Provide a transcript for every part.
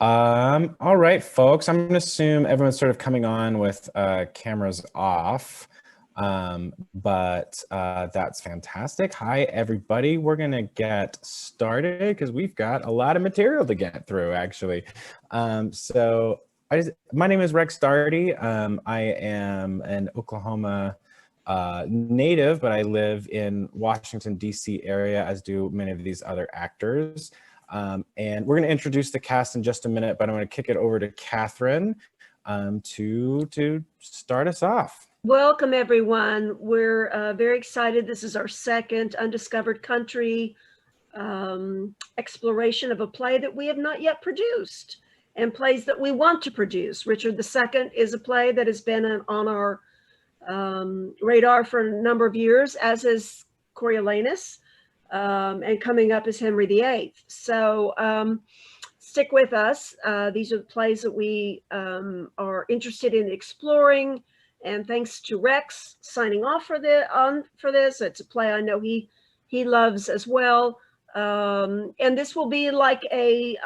All right, folks, I'm gonna assume everyone's sort of coming on with cameras off, but that's fantastic. Hi, everybody. We're gonna get started because we've got a lot of material to get through, actually. My name is Rex Darty. I am an Oklahoma native, but I live in Washington, D.C. area, as do many of these other actors. And we're going to introduce the cast in just a minute, but I'm going to kick it over to Catherine to start us off. Welcome, everyone. We're very excited. This is our second Undiscovered Country exploration of a play that we have not yet produced and plays that we want to produce. Richard II is a play that has been on our radar for a number of years, as is Coriolanus. And coming up is Henry VIII. So stick with us. These are the plays that we are interested in exploring. And thanks to Rex signing off for this. It's a play I know he loves as well. And this will be like a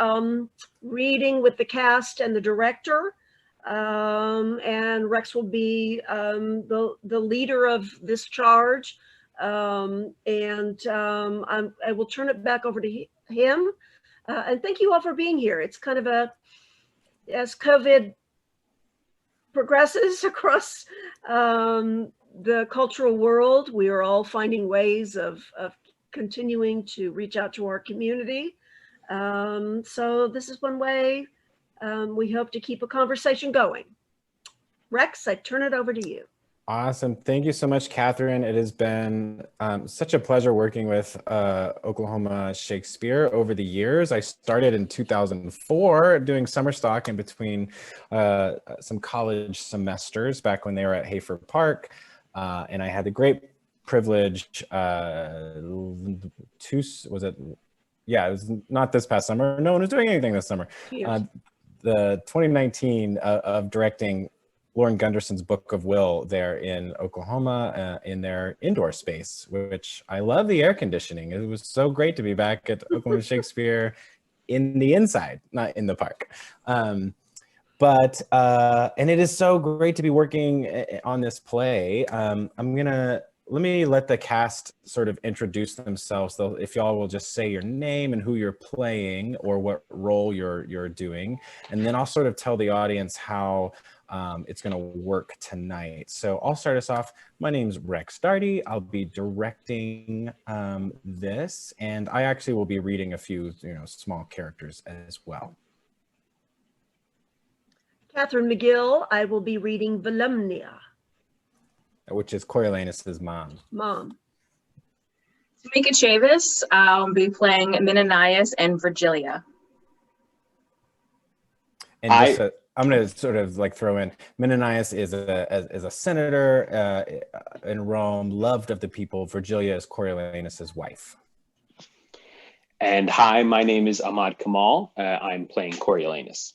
reading with the cast and the director. And Rex will be the leader of this charge. I will turn it back over to him. And thank you all for being here. It's kind of as COVID progresses across the cultural world, we are all finding ways of continuing to reach out to our community. So this is one way we hope to keep a conversation going. Rex, I turn it over to you. Awesome. Thank you so much, Catherine. It has been such a pleasure working with Oklahoma Shakespeare over the years. I started in 2004 doing summer stock in between some college semesters back when they were at Hafer Park. And I had the great privilege it was not this past summer. No one was doing anything this summer. The 2019 of directing Lauren Gunderson's Book of Will there in Oklahoma in their indoor space, which I love the air conditioning. It was so great to be back at Oklahoma Shakespeare in the inside, not in the park. And it is so great to be working on this play. Let me let the cast sort of introduce themselves, though, if y'all will just say your name and who you're playing or what role you're doing. And then I'll sort of tell the audience how it's going to work tonight. So I'll start us off. My name's Rex Darty. I'll be directing this, and I actually will be reading a few, small characters as well. Catherine McGill, I will be reading Volumnia, which is Coriolanus's mom. Tamika Chavis, I'll be playing Menenius and Virgilia. And I'm going to sort of like throw in, Menenius is a senator in Rome, loved of the people. Virgilia is Coriolanus's wife. And hi, my name is Ahmad Kamal. I'm playing Coriolanus.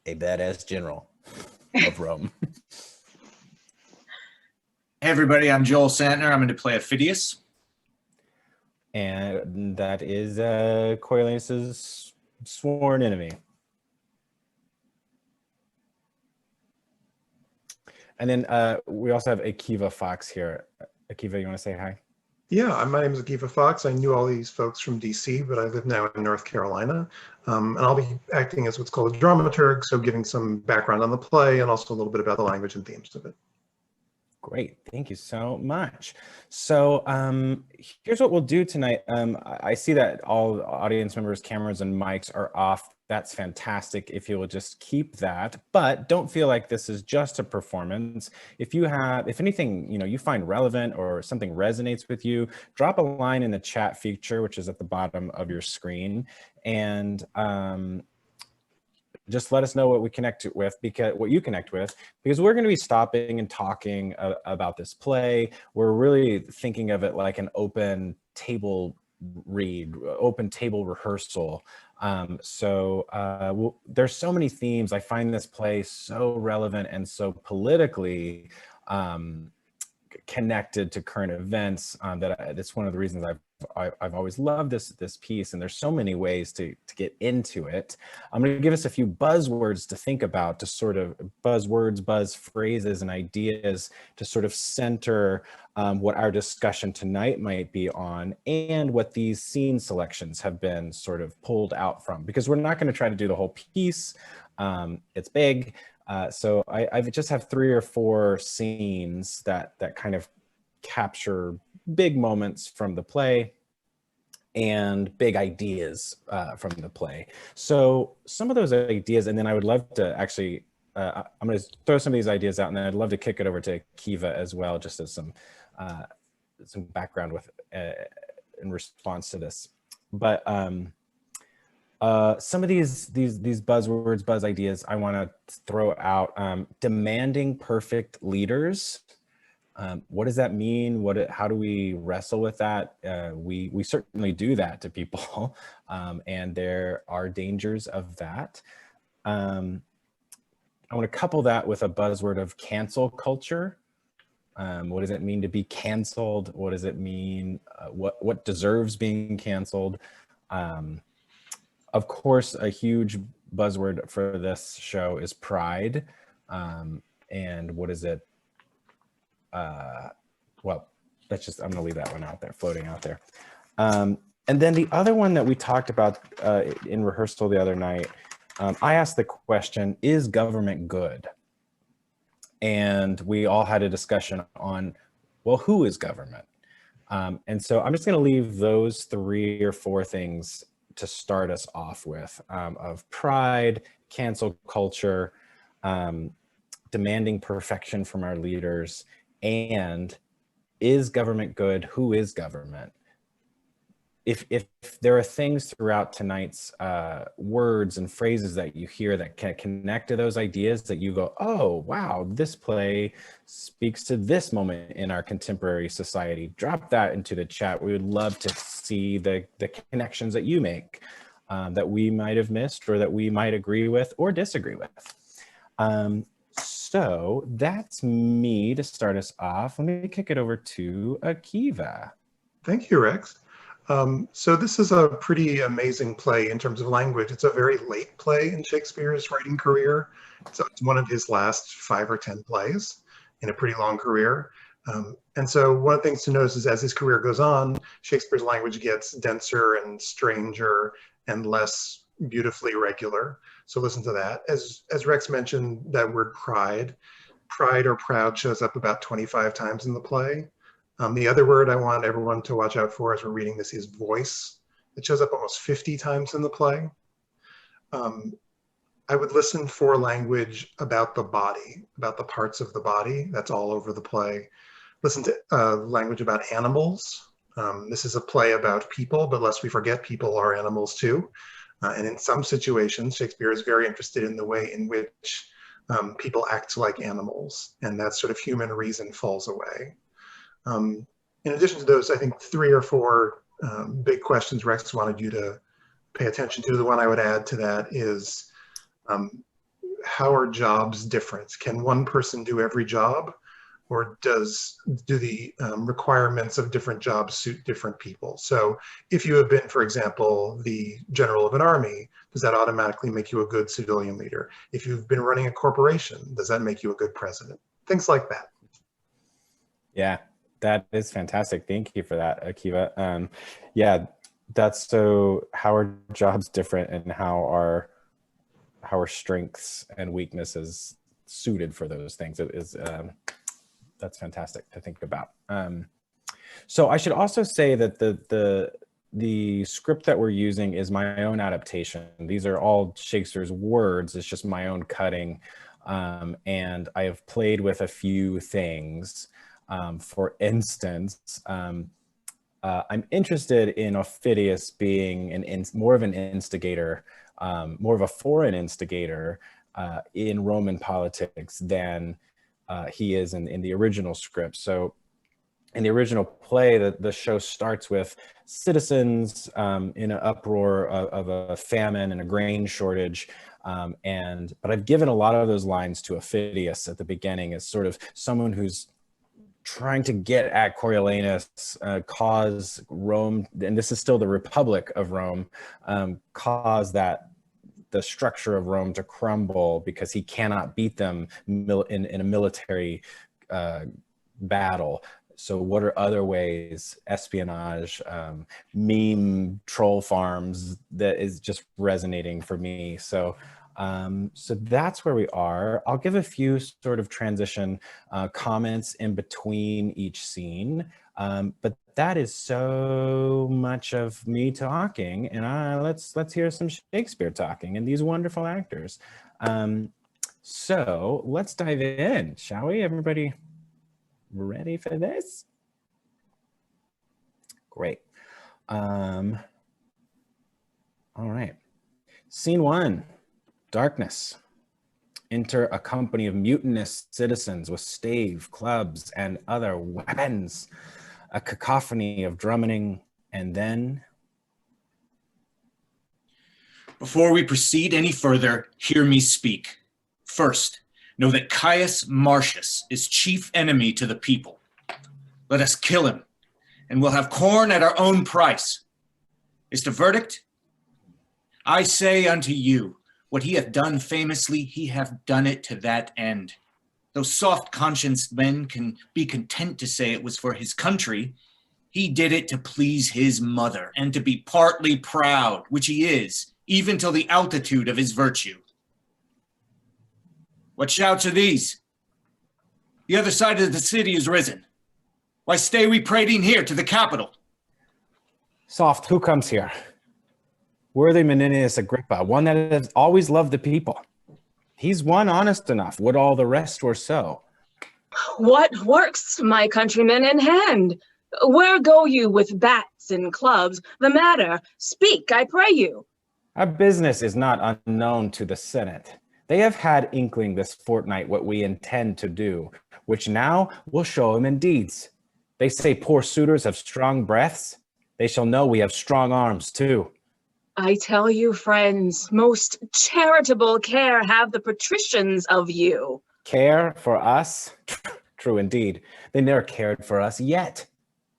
A badass general of Rome. Hey everybody, I'm Joel Santner. I'm going to play Ophidius. And that is Coriolanus's sworn enemy. And then we also have Akiva Fox here. Akiva, you want to say hi? Yeah, my name is Akiva Fox. I knew all these folks from DC, but I live now in North Carolina. And I'll be acting as what's called a dramaturg, so giving some background on the play and also a little bit about the language and themes of it. Great, thank you so much. So here's what we'll do tonight. I see that all audience members' cameras and mics are off. That's fantastic if you will just keep that, but don't feel like this is just a performance. If anything, you find relevant or something resonates with you, drop a line in the chat feature, which is at the bottom of your screen, and just let us know what you connect with, because we're going to be stopping and talking about this play. We're really thinking of it like an open table read, open table rehearsal. There's so many themes. I find this play so relevant and so politically connected to current events. That's one of the reasons I've always loved this piece, and there's so many ways to get into it. I'm going to give us a few buzzwords to think about, to sort of buzzwords, buzz phrases, and ideas to sort of center what our discussion tonight might be on, and what these scene selections have been sort of pulled out from, because we're not going to try to do the whole piece. It's big. So I just have 3 or 4 scenes that kind of capture big moments from the play and big ideas from the play. So some of those ideas, and then I would love to actually, I'm going to throw some of these ideas out, and then I'd love to kick it over to Kiva as well, just as some background with in response to this. But some of these buzzwords, buzz ideas, I want to throw out. Demanding perfect leaders. What does that mean? How do we wrestle with that? We certainly do that to people, and there are dangers of that. I want to couple that with a buzzword of cancel culture. What does it mean to be canceled? What does it mean? What deserves being canceled? Of course, a huge buzzword for this show is pride. And what is it? Well, I'm gonna leave that one out there, floating out there. And then the other one that we talked about in rehearsal the other night, I asked the question, is government good? And we all had a discussion on, well, who is government? And so I'm just gonna leave those 3 or 4 things to start us off with, of pride, cancel culture, demanding perfection from our leaders, and is government good? Who is government? If there are things throughout tonight's words and phrases that you hear that can connect to those ideas, that you go, oh, wow, this play speaks to this moment in our contemporary society, drop that into the chat. We would love to see the connections that you make, that we might have missed, or that we might agree with or disagree with. So that's me to start us off. Let me kick it over to Akiva. Thank you, Rex. So this is a pretty amazing play in terms of language. It's a very late play in Shakespeare's writing career. So it's one of his last 5 or 10 plays in a pretty long career. And so one of the things to notice is as his career goes on, Shakespeare's language gets denser and stranger and less beautifully regular. So listen to that. As Rex mentioned, that word pride or proud shows up about 25 times in the play. The other word I want everyone to watch out for as we're reading this is voice. It shows up almost 50 times in the play. I would listen for language about the body, about the parts of the body. That's all over the play. Listen to language about animals. This is a play about people, but lest we forget, people are animals too. And in some situations, Shakespeare is very interested in the way in which people act like animals, and that sort of human reason falls away. In addition to those, I think 3 or 4 big questions Rex wanted you to pay attention to. The one I would add to that is, how are jobs different? Can one person do every job, or do the requirements of different jobs suit different people? So if you have been, for example, the general of an army, does that automatically make you a good civilian leader? If you've been running a corporation, does that make you a good president? Things like that. Yeah. That is fantastic. Thank you for that, Akiva. Yeah, that's so, how are jobs different, and how are strengths and weaknesses suited for those things? It is, that's fantastic to think about. So I should also say that the script that we're using is my own adaptation. These are all Shakespeare's words. It's just my own cutting. And I have played with a few things. For instance, I'm interested in Ophidius being more of an instigator, more of a foreign instigator in Roman politics than he is in the original script. So in the original play, the show starts with citizens in an uproar of a famine and a grain shortage. But I've given a lot of those lines to Ophidius at the beginning as sort of someone who's trying to get at Coriolanus, cause Rome, and this is still the Republic of Rome, cause the structure of Rome to crumble because he cannot beat them in a military battle. So what are other ways, espionage, meme troll farms, that is just resonating for me. So so that's where we are. I'll give a few sort of transition comments in between each scene, but that is so much of me talking, and let's hear some Shakespeare talking and these wonderful actors. So let's dive in, shall we? Everybody ready for this? Great. All right. Scene 1. Darkness. Enter a company of mutinous citizens with stave, clubs, and other weapons. A cacophony of drumming, and then... Before we proceed any further, hear me speak. First, know that Caius Marcius is chief enemy to the people. Let us kill him, and we'll have corn at our own price. Is the verdict? I say unto you, what he hath done famously, he hath done it to that end. Though soft-conscienced men can be content to say it was for his country, he did it to please his mother, and to be partly proud, which he is, even till the altitude of his virtue. What shouts are these? The other side of the city is risen. Why stay we prating here to the capital? Soft, who comes here? Worthy Menenius Agrippa, one that has always loved the people. He's one honest enough, would all the rest were so. What works, my countrymen, in hand? Where go you with bats and clubs? The matter, speak, I pray you. Our business is not unknown to the Senate. They have had inkling this fortnight what we intend to do, which now we'll show them in deeds. They say poor suitors have strong breaths. They shall know we have strong arms too. I tell you, friends, most charitable care have the patricians of you. Care for us? True indeed. They ne'er cared for us yet.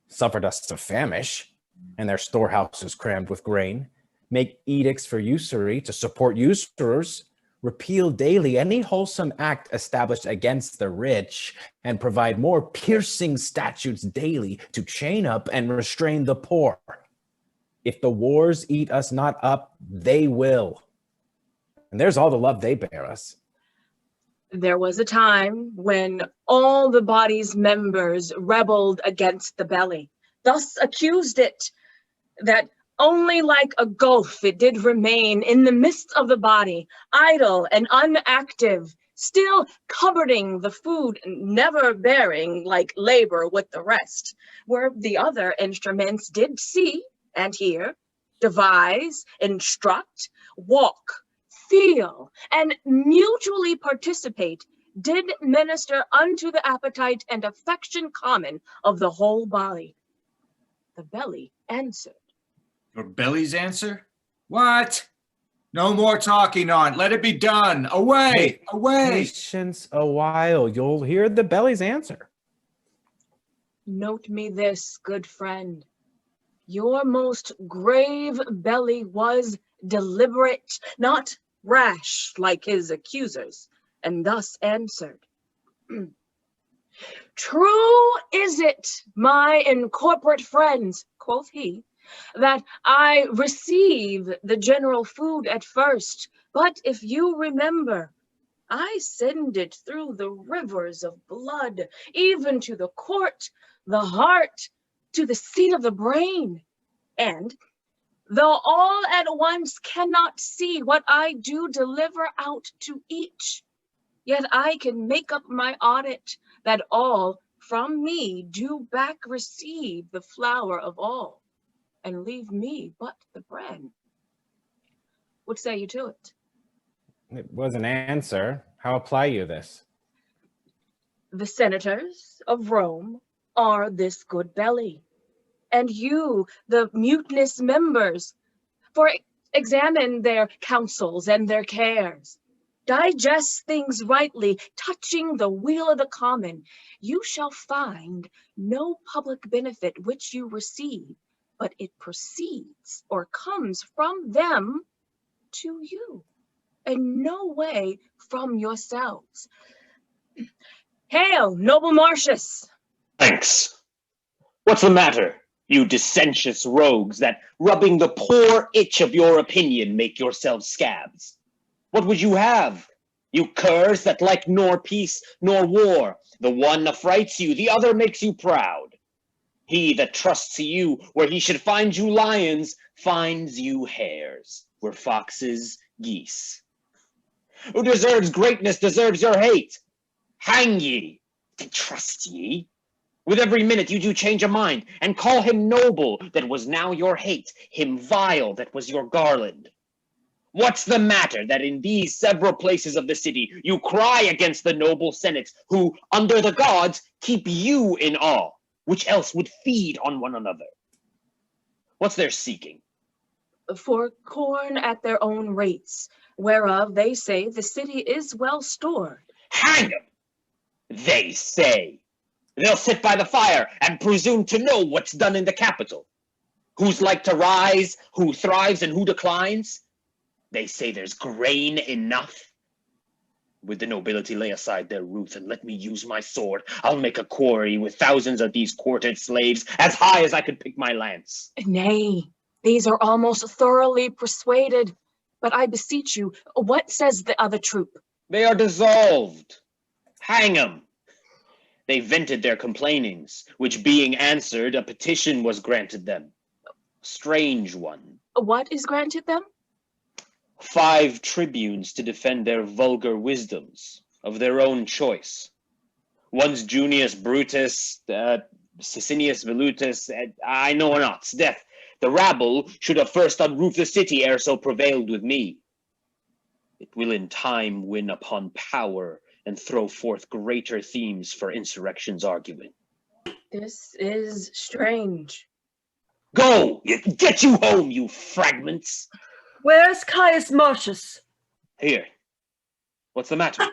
Suffered us to famish, and their storehouses crammed with grain. Make edicts for usury to support usurers. Repeal daily any wholesome act established against the rich, and provide more piercing statutes daily to chain up and restrain the poor. If the wars eat us not up, they will. And there's all the love they bear us. There was a time when all the body's members rebelled against the belly, thus accused it that only like a gulf it did remain in the midst of the body, idle and unactive, still cupboarding the food, never bearing like labor with the rest, where the other instruments did see and hear, devise, instruct, walk, feel, and mutually participate, did minister unto the appetite and affection common of the whole body. The belly answered. Your belly's answer? What? No more talking on. Let it be done. Away, away. Patience a while. You'll hear the belly's answer. Note me this, good friend. Your most grave belly was deliberate, not rash like his accusers, and thus answered. True is it, my incorporate friends, quoth he, that I receive the general food at first, but if you remember, I send it through the rivers of blood, even to the court, the heart, to the seat of the brain. And though all at once cannot see what I do deliver out to each, yet I can make up my audit that all from me do back receive the flower of all, and leave me but the bread. What say you to it? It was an answer. How apply you this? The senators of Rome are this good belly, and you, the mutinous members, for examine their counsels and their cares. digest things rightly, touching the weal of the common, you shall find no public benefit which you receive, but it proceeds or comes from them to you, and no way from yourselves. Hail, noble Marcius! Thanks. What's the matter, you dissentious rogues that, rubbing the poor itch of your opinion, make yourselves scabs? What would you have? You curs that like nor peace nor war. The one affrights you, the other makes you proud. He that trusts you where he should find you lions, finds you hares, where foxes geese. Who deserves greatness deserves your hate. Hang ye, and trust ye. With every minute you do change a mind, and call him noble that was now your hate, him vile that was your garland. What's the matter that in these several places of the city you cry against the noble senates who, under the gods, keep you in awe, which else would feed on one another? What's their seeking? For corn at their own rates, whereof they say the city is well stored. Hang 'em! They say. They'll sit by the fire and presume to know what's done in the capital. Who's like to rise, who thrives, and who declines? They say there's grain enough. Would the nobility lay aside their ruth and let me use my sword, I'll make a quarry with thousands of these quartered slaves, as high as I could pick my lance. Nay, these are almost thoroughly persuaded. But I beseech you, what says the other troop? They are dissolved. Hang 'em. They vented their complainings, which being answered, a petition was granted them. Strange one. What is granted them? 5 tribunes to defend their vulgar wisdoms, of their own choice. One's Junius Brutus, Sicinius Velutus, I know not, 'sdeath. The rabble should have first unroofed the city ere so prevailed with me. It will in time win upon power and throw forth greater themes for insurrection's argument. This is strange. Go! Get you home, you fragments! Where's Caius Marcius? Here. What's the matter?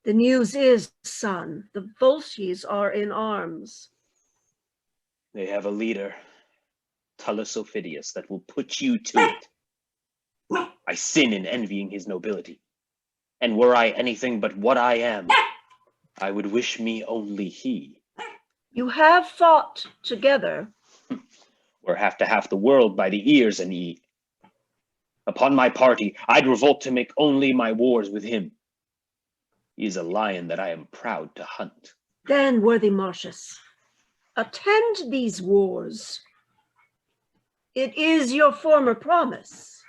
The news is, son, the Volsces are in arms. They have a leader, Tullus Ophidius, that will put you to it. I sin in envying his nobility. And were I anything but what I am, I would wish me only he. You have fought together. We're half to half the world by the ears and ye. Upon my party, I'd revolt to make only my wars with him. He is a lion that I am proud to hunt. Then, worthy Marcius, attend these wars. It is your former promise.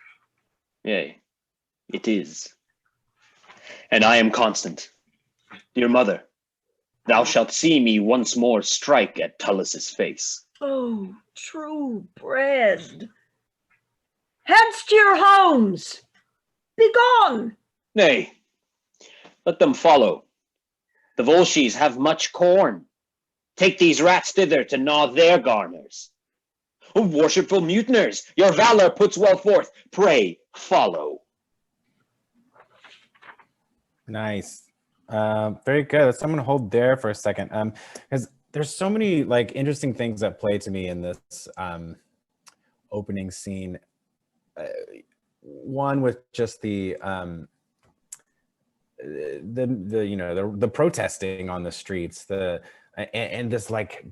Yea, it is. And I am constant. Dear mother, thou shalt see me once more strike at Tullus's face. Oh, true bred. Hence to your homes. Begone. Nay, let them follow. The Volsces have much corn. Take these rats thither to gnaw their garners. O worshipful mutineers, your valor puts well forth. Pray, follow. Nice. Very good. So I'm gonna hold there for a second. Because there's so many like interesting things that play to me in this opening scene. One with just the protesting on the streets, and this like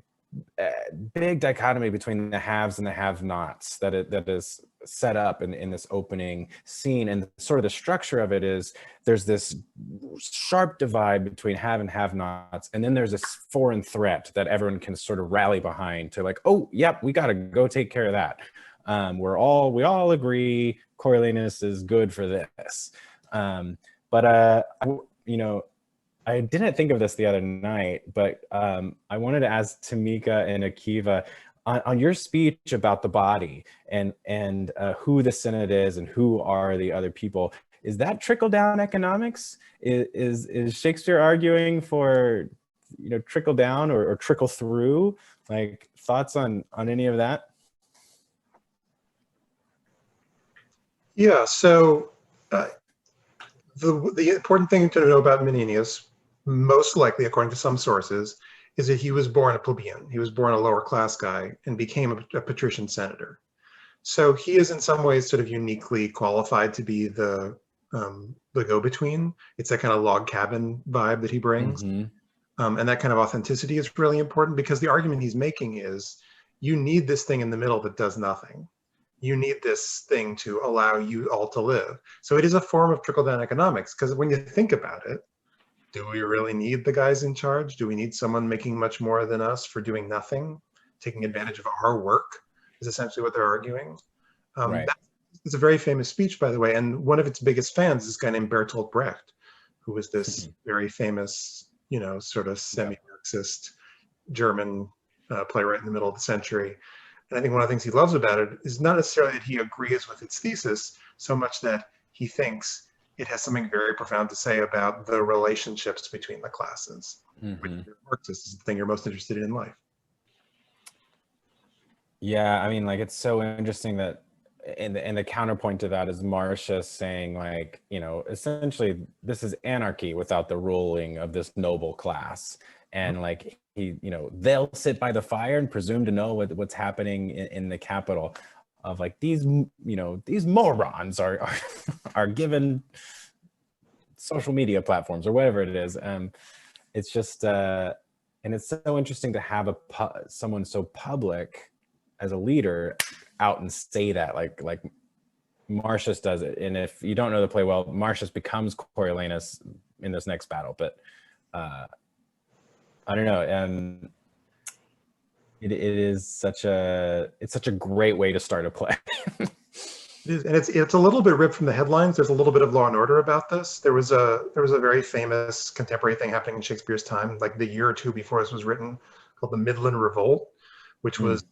big dichotomy between the haves and the have-nots that is set up in this opening scene. And sort of the structure of it is there's this sharp divide between have and have-nots, and then there's this foreign threat that everyone can sort of rally behind to like, oh, yep, we got to go take care of that. We all agree Coriolanus is good for this. I didn't think of this the other night, but I wanted to ask Tamika and Akiva on your speech about the body and who the Senate is and who are the other people. Is that trickle-down economics? Is Shakespeare arguing for trickle down or trickle through? Like thoughts on any of that? Yeah, so The important thing to know about Menenius, most likely, according to some sources, is that he was born a plebeian. He was born a lower class guy and became a patrician senator. So he is in some ways sort of uniquely qualified to be the go-between. It's that kind of log cabin vibe that he brings. And that kind of authenticity is really important because the argument he's making is you need this thing in the middle that does nothing. You need this thing to allow you all to live. So it is a form of trickle-down economics, because when you think about it, do we really need the guys in charge? Do we need someone making much more than us for doing nothing? Taking advantage of our work is essentially what they're arguing. Right. It's a very famous speech, by the way, and one of its biggest fans is this guy named Bertolt Brecht, who was this very famous, sort of semi-Marxist German playwright in the middle of the century. And I think one of the things he loves about it is not necessarily that he agrees with its thesis so much that he thinks it has something very profound to say about the relationships between the classes. Which Marxist is the thing you're most interested in life. Yeah, I mean, like, it's so interesting that, and the counterpoint to that is Marcius saying, like, essentially this is anarchy without the ruling of this noble class. And like, they'll sit by the fire and presume to know what's happening in the capital, of like these morons are given social media platforms or whatever it is. It's just and it's so interesting to have someone so public as a leader out and say that, like Marcius does it. And if you don't know the play well, Marcius becomes Coriolanus in this next battle, but I don't know. And it is such a great way to start a play. It is, and it's a little bit ripped from the headlines. There's a little bit of Law and Order about this. There was a very famous contemporary thing happening in Shakespeare's time, like the year or two before this was written, called the Midland Revolt, which was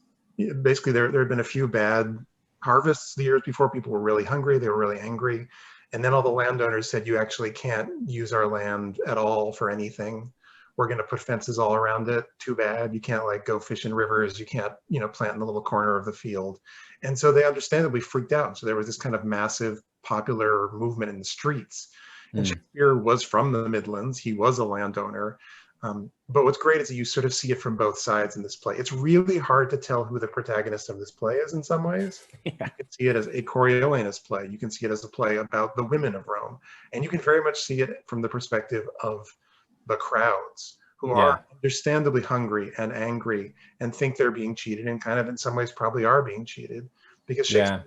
basically there had been a few bad harvests the years before. People were really hungry. They were really angry. And then all the landowners said, you actually can't use our land at all for anything. We're going to put fences all around it. Too bad. You can't like go fish in rivers. You can't, plant in the little corner of the field. And so they understandably freaked out. So there was this kind of massive popular movement in the streets. And Shakespeare was from the Midlands. He was a landowner. But what's great is that you sort of see it from both sides in this play. It's really hard to tell who the protagonist of this play is in some ways. Yeah. You can see it as a Coriolanus play. You can see it as a play about the women of Rome. And you can very much see it from the perspective of the crowds who are understandably hungry and angry and think they're being cheated, and kind of in some ways probably are being cheated, because Shakespeare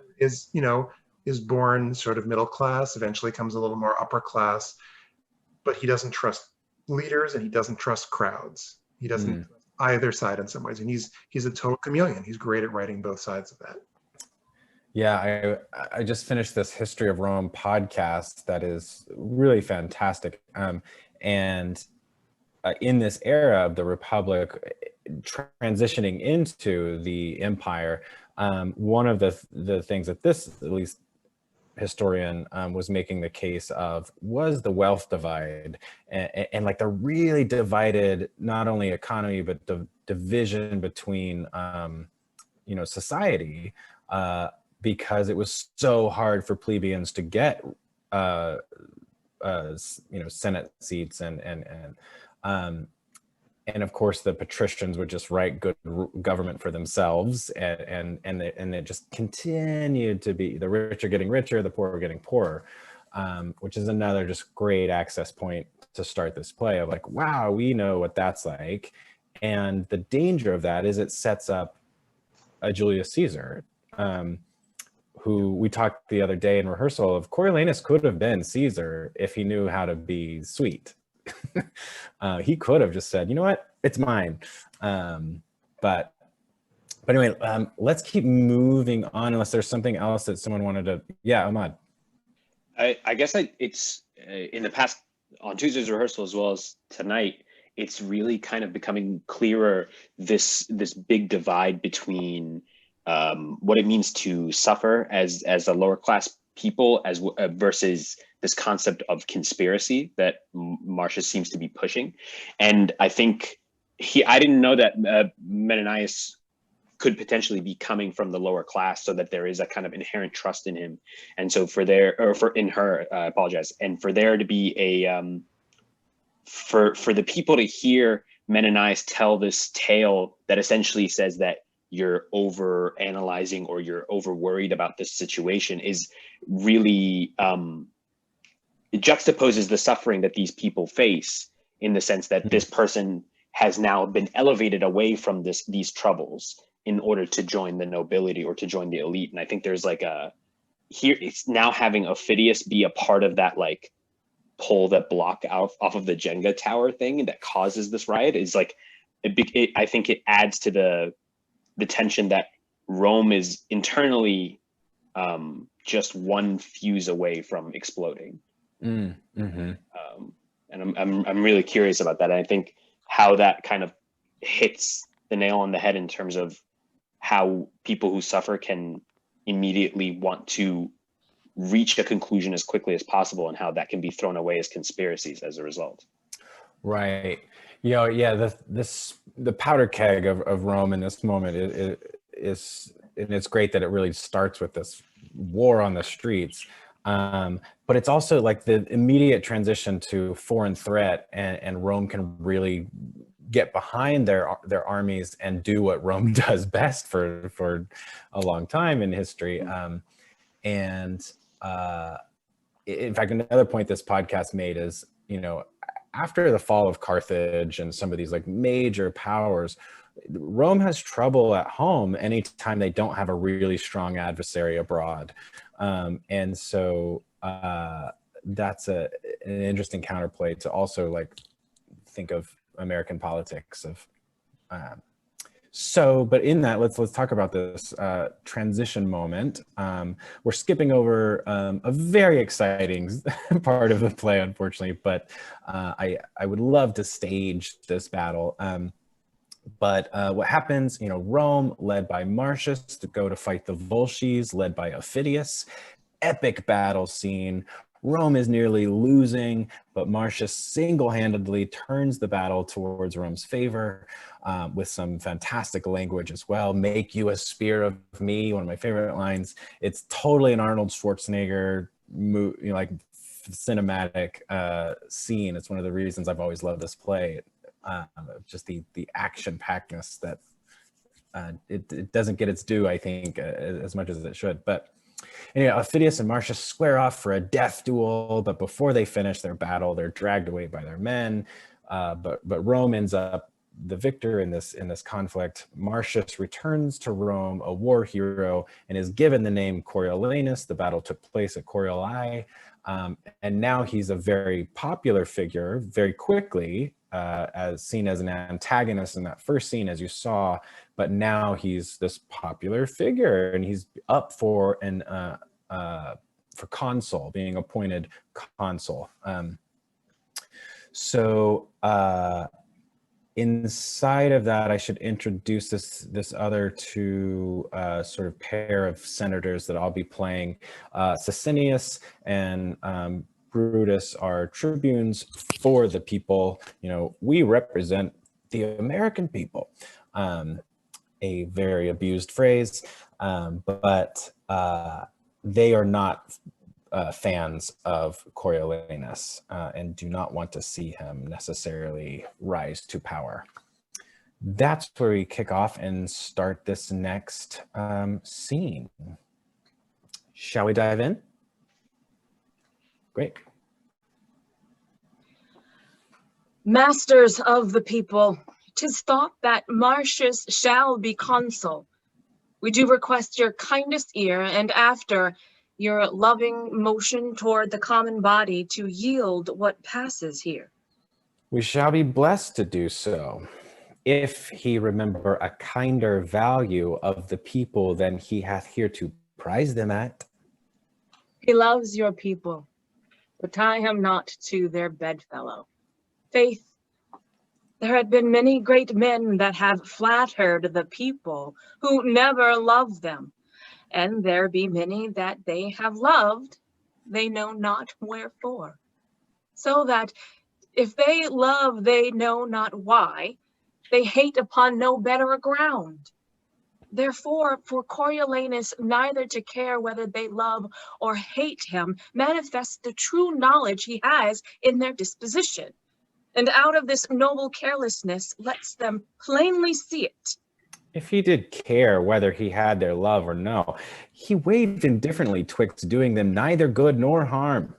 is born sort of middle class, eventually comes a little more upper class, but he doesn't trust leaders and he doesn't trust crowds. He doesn't trust either side in some ways. And he's a total chameleon. He's great at writing both sides of that. Yeah, I just finished this History of Rome podcast that is really fantastic. And in this era of the Republic transitioning into the Empire, one of the things that this, at least historian, was making the case of was the wealth divide, and like the really divided, not only economy, but the division between, society, because it was so hard for plebeians to get, Senate seats, and of course the patricians would just write good government for themselves, and it just continued to be the rich are getting richer, the poor are getting poorer, which is another just great access point to start this play of like, wow, we know what that's like. And the danger of that is it sets up a Julius Caesar, who we talked the other day in rehearsal of. Coriolanus could have been Caesar if he knew how to be sweet. He could have just said, you know what, it's mine. But anyway, let's keep moving on, unless there's something else that someone wanted to. Yeah, Ahmad. I guess it's in the past, on Tuesday's rehearsal as well as tonight, it's really kind of becoming clearer, this big divide between what it means to suffer as a lower class people versus this concept of conspiracy that Marcius seems to be pushing. And I think I didn't know that Menenius could potentially be coming from the lower class, so that there is a kind of inherent trust in him. And so in her, I apologize, and for there to be a, for the people to hear Menenius tell this tale that essentially says that you're over analyzing or you're over worried about this situation is really, it juxtaposes the suffering that these people face, in the sense that this person has now been elevated away from these troubles in order to join the nobility or to join the elite. And I think there's like here it's now having Aufidius be a part of that, like, pull that block off of the Jenga tower thing that causes this riot is like I think it adds to the tension that Rome is internally just one fuse away from exploding. And I'm really curious about that. And I think how that kind of hits the nail on the head in terms of how people who suffer can immediately want to reach a conclusion as quickly as possible, and how that can be thrown away as conspiracies as a result. Right. You know, yeah, the powder keg of Rome in this moment is, and it's great that it really starts with this war on the streets. But it's also like the immediate transition to foreign threat, and Rome can really get behind their armies and do what Rome does best for a long time in history. In fact, another point this podcast made is, you know, after the fall of Carthage and some of these like major powers, Rome has trouble at home anytime they don't have a really strong adversary abroad. And so that's an interesting counterplay to also like think of American politics of but in that, let's talk about this transition moment. We're skipping over a very exciting part of the play, unfortunately, but I would love to stage this battle. But what happens, you know, Rome, led by Marcius, to go to fight the Volsces, led by Aufidius. Epic battle scene. Rome is nearly losing, but Marcius single-handedly turns the battle towards Rome's favor with some fantastic language as well. "Make you a spear of me," one of my favorite lines. It's totally an Arnold Schwarzenegger, like cinematic scene. It's one of the reasons I've always loved this play. Just the action-packedness that it doesn't get its due, I think, as much as it should. But anyway, Aufidius and Marcius square off for a death duel, but before they finish their battle, they're dragged away by their men. But Rome ends up the victor in this conflict. Marcius returns to Rome, a war hero, and is given the name Coriolanus. The battle took place at Corioli, and now he's a very popular figure very quickly, as seen as an antagonist in that first scene, as you saw, but now he's this popular figure, and he's up for for consul, being appointed consul. Inside of that, I should introduce this other two sort of pair of senators that I'll be playing. Sicinius and Brutus are tribunes for the people. You know, we represent the American people. A very abused phrase, but they are not fans of Coriolanus and do not want to see him necessarily rise to power. That's where we kick off and start this next scene. Shall we dive in? Great. Masters of the people, 'tis thought that Marcius shall be consul. We do request your kindest ear, and after your loving motion toward the common body, to yield what passes here. We shall be blessed to do so, if he remember a kinder value of the people than he hath hereto prized them at. He loves your people, but tie him not to their bedfellow. Faith, there had been many great men that have flattered the people, who never loved them, and there be many that they have loved, they know not wherefore. So that if they love they know not why, they hate upon no better ground. Therefore, for Coriolanus neither to care whether they love or hate him manifests the true knowledge he has in their disposition, and out of this noble carelessness lets them plainly see it. If he did care whether he had their love or no, he weighed indifferently twixt doing them neither good nor harm.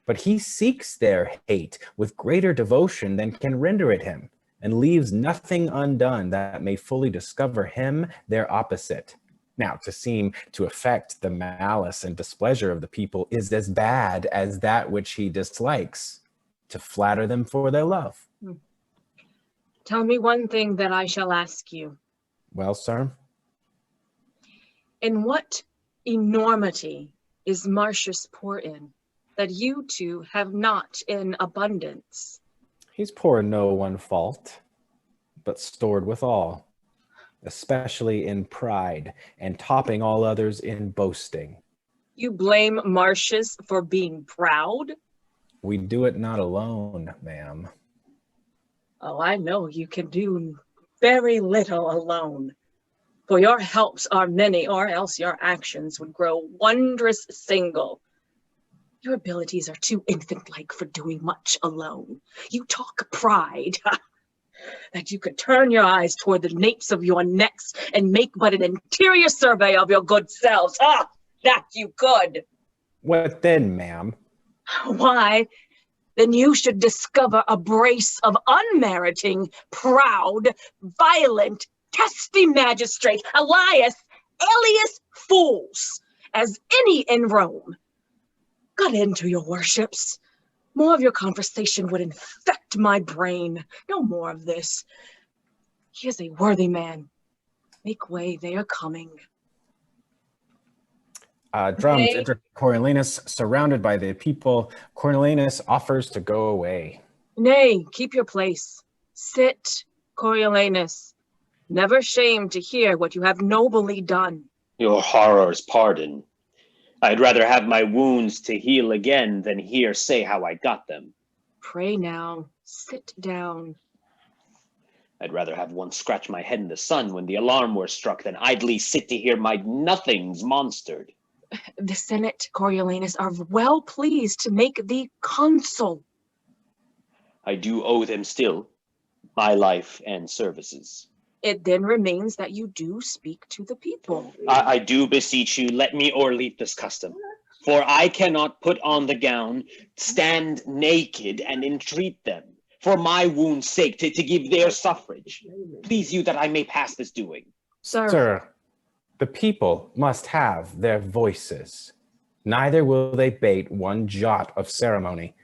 But he seeks their hate with greater devotion than can render it him, and leaves nothing undone that may fully discover him their opposite. Now, to seem to affect the malice and displeasure of the people is as bad as that which he dislikes, to flatter them for their love. Tell me one thing that I shall ask you. Well, sir? In what enormity is Marcius poor in, that you two have not in abundance? He's poor in no one fault, but stored with all, especially in pride, and topping all others in boasting. You blame Marcius for being proud? We do it not alone, ma'am. Oh, I know you can do very little alone, for your helps are many, or else your actions would grow wondrous single. Your abilities are too infant-like for doing much alone. You talk pride, that you could turn your eyes toward the napes of your necks and make but an interior survey of your good selves. That you could. What then, ma'am? Why, then you should discover a brace of unmeriting, proud, violent, testy magistrates, alias fools, as any in Rome. Got into your worships. More of your conversation would infect my brain. No more of this. He is a worthy man. Make way, they are coming. Drums enter Coriolanus, surrounded by the people. Coriolanus offers to go away. Nay, keep your place. Sit, Coriolanus. Never shamed to hear what you have nobly done. Your horrors pardon. I'd rather have my wounds to heal again than hear say how I got them. Pray now, sit down. I'd rather have one scratch my head in the sun when the alarm were struck than idly sit to hear my nothings monstered. The Senate, Coriolanus, are well pleased to make thee consul. I do owe them still my life and services. It then remains that you do speak to the people. I do beseech you, let me o'erleap this custom. For I cannot put on the gown, stand naked, and entreat them, for my wound's sake, to give their suffrage. Please you that I may pass this doing. Sir, the people must have their voices. Neither will they bate one jot of ceremony.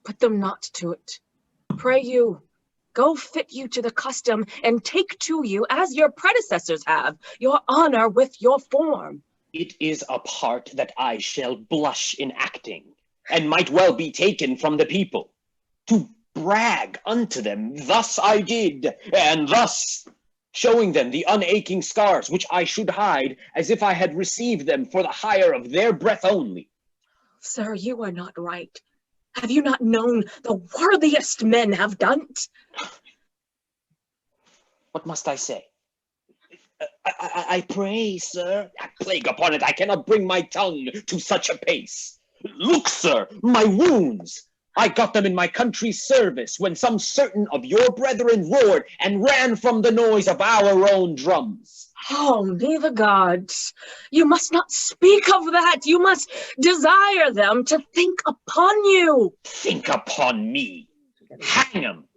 Put them not to it. Pray you, go fit you to the custom, and take to you, as your predecessors have, your honor with your form. It is a part that I shall blush in acting, and might well be taken from the people. To brag unto them, thus I did, and thus, showing them the unaching scars which I should hide, as if I had received them for the hire of their breath only. Sir, you are not right. Have you not known the worthiest men have done't? What must I say? I pray, sir. Plague upon it, I cannot bring my tongue to such a pace. Look, sir, my wounds. I got them in my country's service when some certain of your brethren roared and ran from the noise of our own drums. Oh, me the gods. You must not speak of that. You must desire them to think upon you. Think upon me. Hang 'em.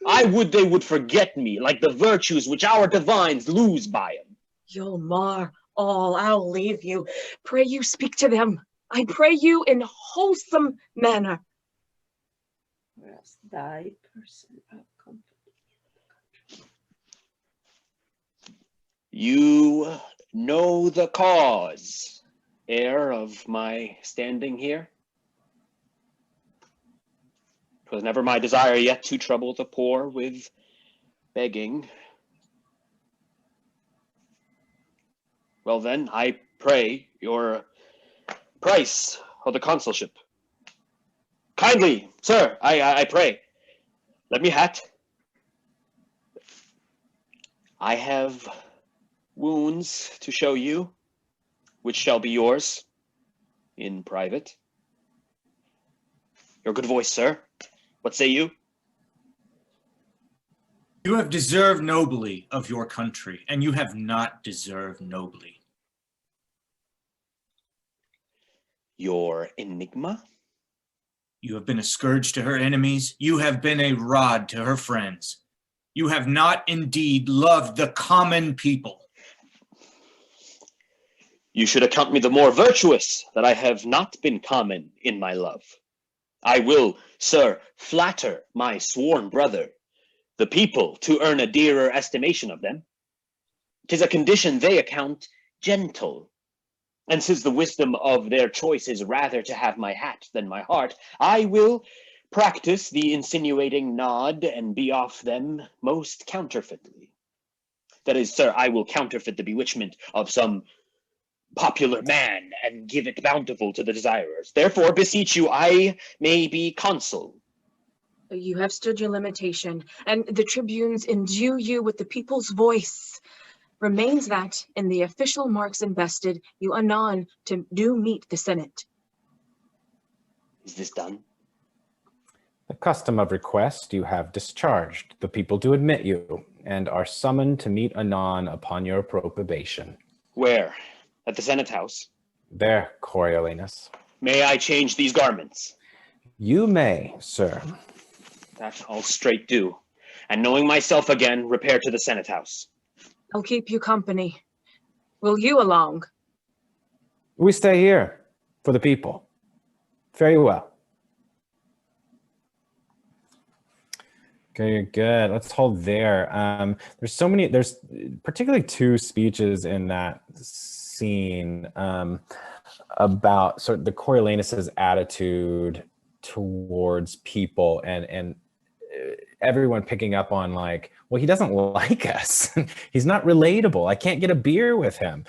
I would they would forget me, like the virtues which our divines lose by 'em. You'll mar all. I'll leave you. Pray you speak to them. I pray you in wholesome manner. Whereas thy person of comfort. You know the cause, heir of my standing here? 'Twas never my desire yet to trouble the poor with begging. Well then, I pray your price of the consulship. Kindly, sir, I pray. Let me hat. I have wounds to show you, which shall be yours in private. Your good voice, sir. What say you? You have deserved nobly of your country, and you have not deserved nobly. Your enigma? You have been a scourge to her enemies. You have been a rod to her friends. You have not indeed loved the common people. You should account me the more virtuous that I have not been common in my love. I will, sir, flatter my sworn brother, the people, to earn a dearer estimation of them. 'Tis a condition they account gentle. And since the wisdom of their choice is rather to have my hat than my heart, I will practice the insinuating nod and be off them most counterfeitly. That is, sir, I will counterfeit the bewitchment of some popular man and give it bountiful to the desirers. Therefore, beseech you, I may be consul. You have stood your limitation, and the tribunes endue you with the people's voice. Remains that, in the official marks invested, you anon do meet the Senate. Is this done? The custom of request you have discharged. The people do admit you, and are summoned to meet anon upon your approbation. Where? At the Senate House? There, Coriolanus. May I change these garments? You may, sir. That I'll straight do. And knowing myself again, repair to the Senate House. I'll keep you company. Will you along? We stay here for the people. Very well. Okay, good. Let's hold there. There's particularly two speeches in that scene about sort of the Coriolanus's attitude towards people and everyone picking up on like, well, he doesn't like us. He's not relatable. I can't get a beer with him.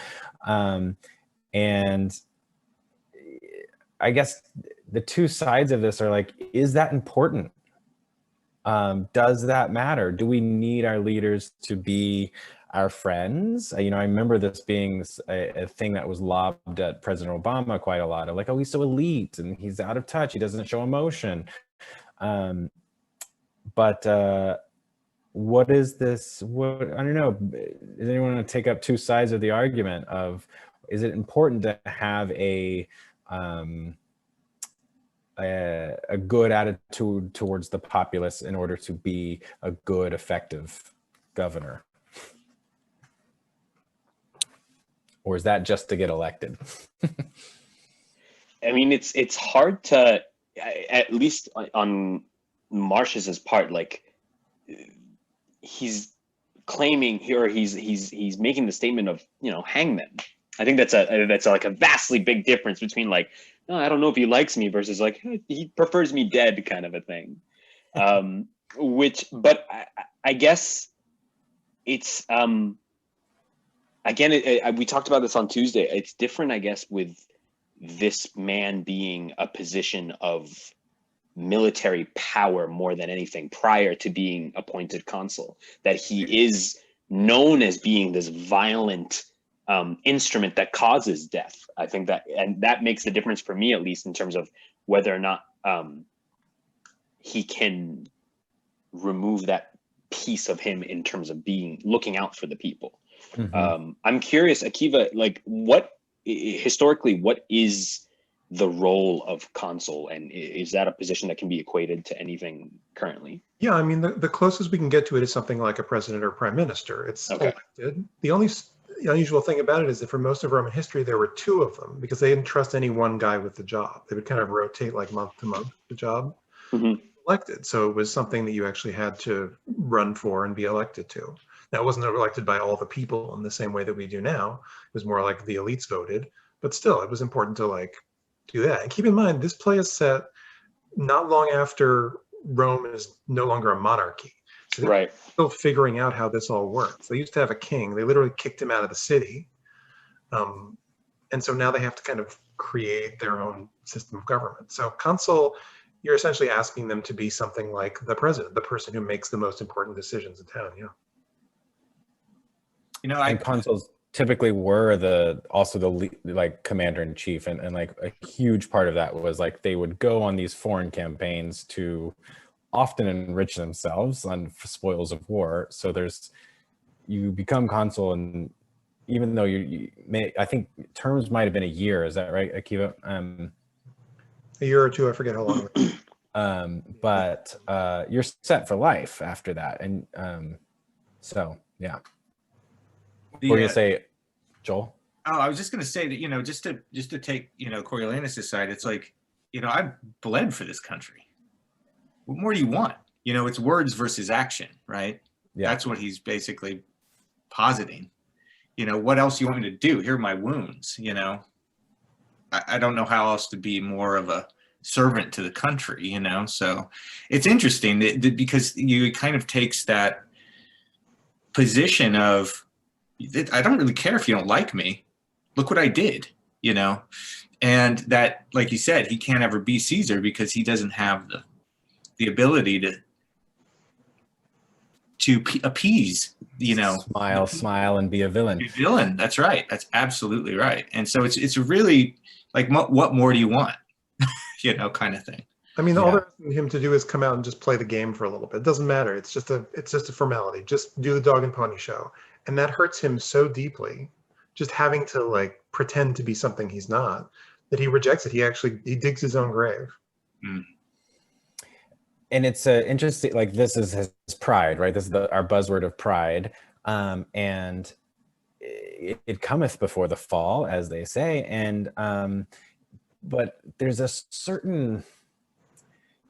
And I guess the two sides of this are like, is that important? Does that matter? Do we need our leaders to be our friends? I remember this being a thing that was lobbed at President Obama quite a lot of like, oh, he's so elite and he's out of touch. He doesn't show emotion. But what is this? I don't know. Does anyone want to take up two sides of the argument of, is it important to have a good attitude towards the populace in order to be a good, effective governor? Or is that just to get elected? I mean, it's hard to, at least on Marcius's part, like he's claiming here, he's making the statement of, hang them. I think that's like a vastly big difference between like, no, I don't know if he likes me versus like, he prefers me dead kind of a thing. But I guess it's, again, we talked about this on Tuesday. It's different, I guess, with this man being a position of military power more than anything prior to being appointed consul, that he is known as being this violent instrument that causes death. I think that makes the difference for me, at least in terms of whether or not he can remove that piece of him in terms of looking out for the people. Mm-hmm. I'm curious, Akiva, like historically, what is the role of consul, and is that a position that can be equated to anything currently? Yeah, I mean, the closest we can get to it is something like a president or prime minister. It's okay. Elected. The only unusual thing about it is that for most of Roman history, there were two of them because they didn't trust any one guy with the job. They would kind of rotate like month to month the job. Mm-hmm. Elected. So it was something that you actually had to run for and be elected to. Now, it wasn't elected by all the people in the same way that we do now. It was more like the elites voted, but still it was important to like do that. And keep in mind, this play is set not long after Rome is no longer a monarchy. So they're still figuring out how this all works. They used to have a king. They literally kicked him out of the city. And so now they have to kind of create their own system of government. So consul, you're essentially asking them to be something like the president, the person who makes the most important decisions in town. Yeah. And consuls typically were like commander in chief, and like a huge part of that was like they would go on these foreign campaigns to often enrich themselves on spoils of war. So you become consul, and even though you may, I think terms might have been a year. Is that right, Akiva? A year or two, I forget how long. But you're set for life after that, and so yeah. What were you gonna say, Joel? Oh, I was just gonna say that, just to take, Coriolanus aside, it's like, I've bled for this country. What more do you want? It's words versus action, right? Yeah. That's what he's basically positing. What else do you want me to do? Here are my wounds, I don't know how else to be more of a servant to the country, So it's interesting that because you kind of takes that position of, I don't really care if you don't like me. Look what I did, and that, like you said, he can't ever be Caesar because he doesn't have the ability to appease, smile and be a villain. Be a villain. That's right. That's absolutely right. And so it's really like, what more do you want? Kind of thing. I mean, all they're asking him to do is come out and just play the game for a little bit. It doesn't matter. It's just a formality. Just do the dog and pony show. And that hurts him so deeply, just having to like pretend to be something he's not, that he rejects it. He digs his own grave. Mm. And it's interesting, like this is his pride, right? This is our buzzword of pride. And it cometh before the fall, as they say. And, but there's a certain,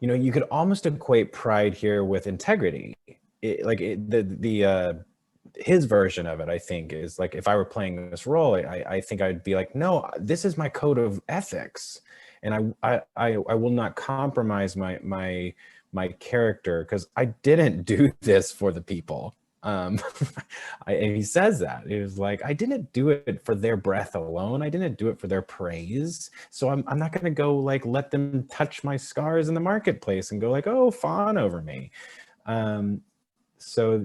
you could almost equate pride here with integrity. His version of it, I think, is like, if I were playing this role, I think I'd be like, no, this is my code of ethics, and I will not compromise my character, because I didn't do this for the people. And he says that. He was like, I didn't do it for their breath alone. I didn't do it for their praise. So I'm not going to go like let them touch my scars in the marketplace and go like, oh, fawn over me. So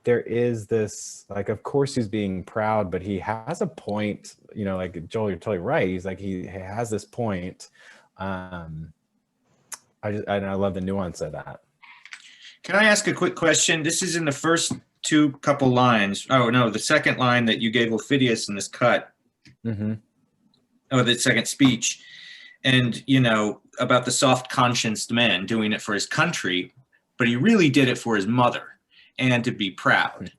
there is this, like, of course he's being proud, but he has a point, like Joel, you're totally right. He's like, he has this point. I love the nuance of that. Can I ask a quick question? This is in the first couple lines. Oh no, the second line that you gave Ophidius in this cut. Mm-hmm. Oh, the second speech. And, about the soft-conscienced man doing it for his country, but he really did it for his mother and to be proud,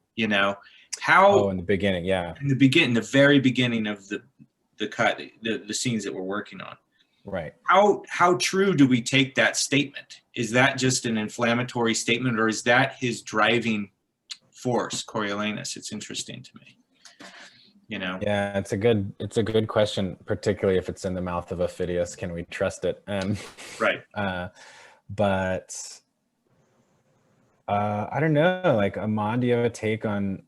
How? Oh, in the beginning, yeah. In the very beginning of the cut, the scenes that we're working on. Right. How true do we take that statement? Is that just an inflammatory statement, or is that his driving force, Coriolanus? It's interesting to me. Yeah, it's a good question, particularly if it's in the mouth of Ophidius. Can we trust it? Right. But I don't know. Like, Amon, do you have a take on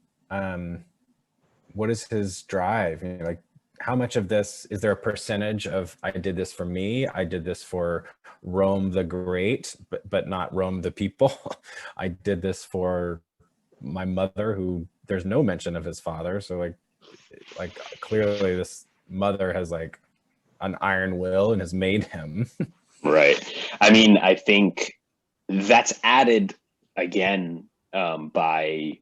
what is his drive? Like, how much of this is there a percentage of I did this for me, I did this for Rome the Great, but not Rome the people. I did this for my mother, who there's no mention of his father. So like clearly this mother has like an iron will and has made him. Right. I mean, I think that's added again by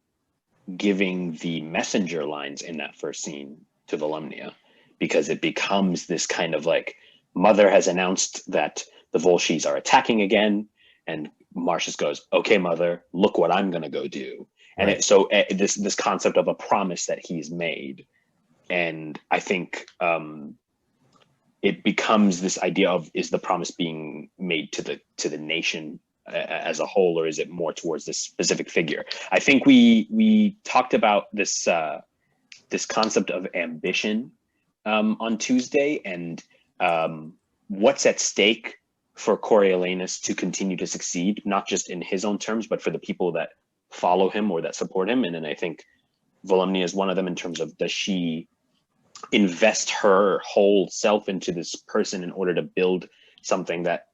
giving the messenger lines in that first scene to Volumnia, because it becomes this kind of like, mother has announced that the Volsces are attacking again, and Marcius goes, okay, mother, look what I'm going to go do. And Right. This concept of a promise that he's made. And I think it becomes this idea of, is the promise being made to the nation as a whole, or is it more towards this specific figure? I think we talked about this this concept of ambition on Tuesday, and what's at stake for Coriolanus to continue to succeed, not just in his own terms, but for the people that follow him or that support him. And then I think Volumnia is one of them, in terms of, does she invest her whole self into this person in order to build something that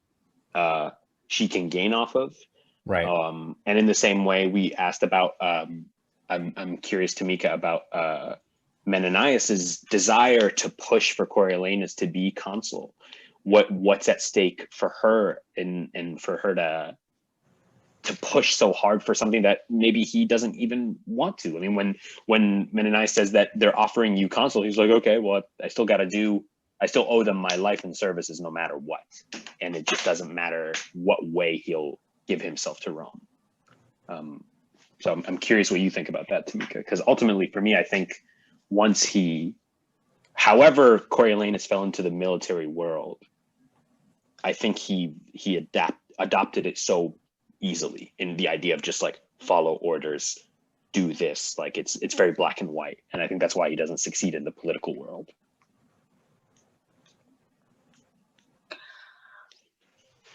she can gain off of? Right. And in the same way, we asked about, I'm curious, Tamika, about Menenius's desire to push for Coriolanus to be consul, what's at stake for her, and for her to push so hard for something that maybe he doesn't even want to. I mean, when Menenius says that they're offering you consul, he's like, okay, well, I still owe them my life and services no matter what. And it just doesn't matter what way he'll give himself to Rome. So I'm curious what you think about that, Tamika, because ultimately for me, I think however Coriolanus fell into the military world, I think he adopted it so easily in the idea of just like follow orders, do this, like it's very black and white. And I think that's why he doesn't succeed in the political world.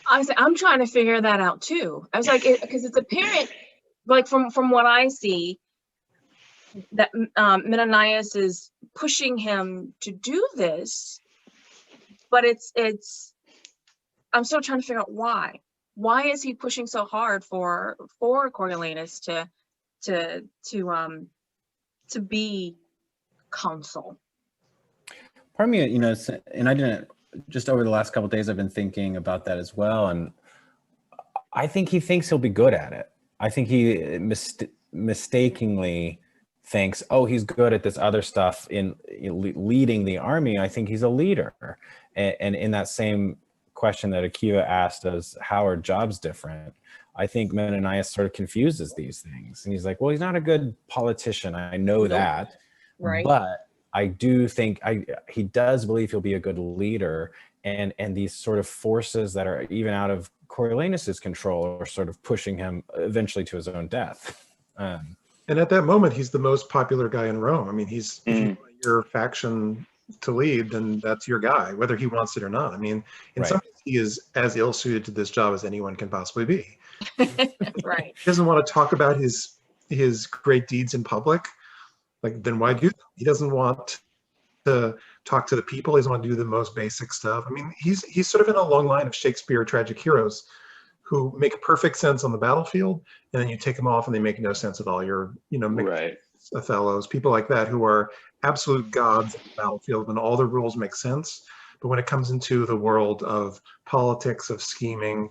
I'm trying to figure that out too. I was like, because it's apparent, like from what I see, that Menenius is pushing him to do this, but I'm still trying to figure out why. Why is he pushing so hard for Coriolanus to be consul? Part of me, you know, and I didn't, just over the last couple of days, I've been thinking about that as well. And I think he thinks he'll be good at it. I think he mistakenly thinks, oh, he's good at this other stuff in leading the army. I think he's a leader. And in that same question that Akiva asked us, how are jobs different? I think Menenius sort of confuses these things. And he's like, well, he's not a good politician. I know that. Right. But I do think he does believe he'll be a good leader. And these sort of forces that are even out of Coriolanus's control are sort of pushing him eventually to his own death. And at that moment, he's the most popular guy in Rome. I mean, if you want your faction to lead, then that's your guy, whether he wants it or not. I mean, in some ways, he is as ill-suited to this job as anyone can possibly be. Right. He doesn't want to talk about his great deeds in public. Like, then why do them? He doesn't want to talk to the people. He doesn't want to do the most basic stuff. I mean, he's sort of in a long line of Shakespeare tragic heroes who make perfect sense on the battlefield, and then you take them off and they make no sense at all. You're, Othellos, people like that who are absolute gods on the battlefield when all the rules make sense. But when it comes into the world of politics, of scheming,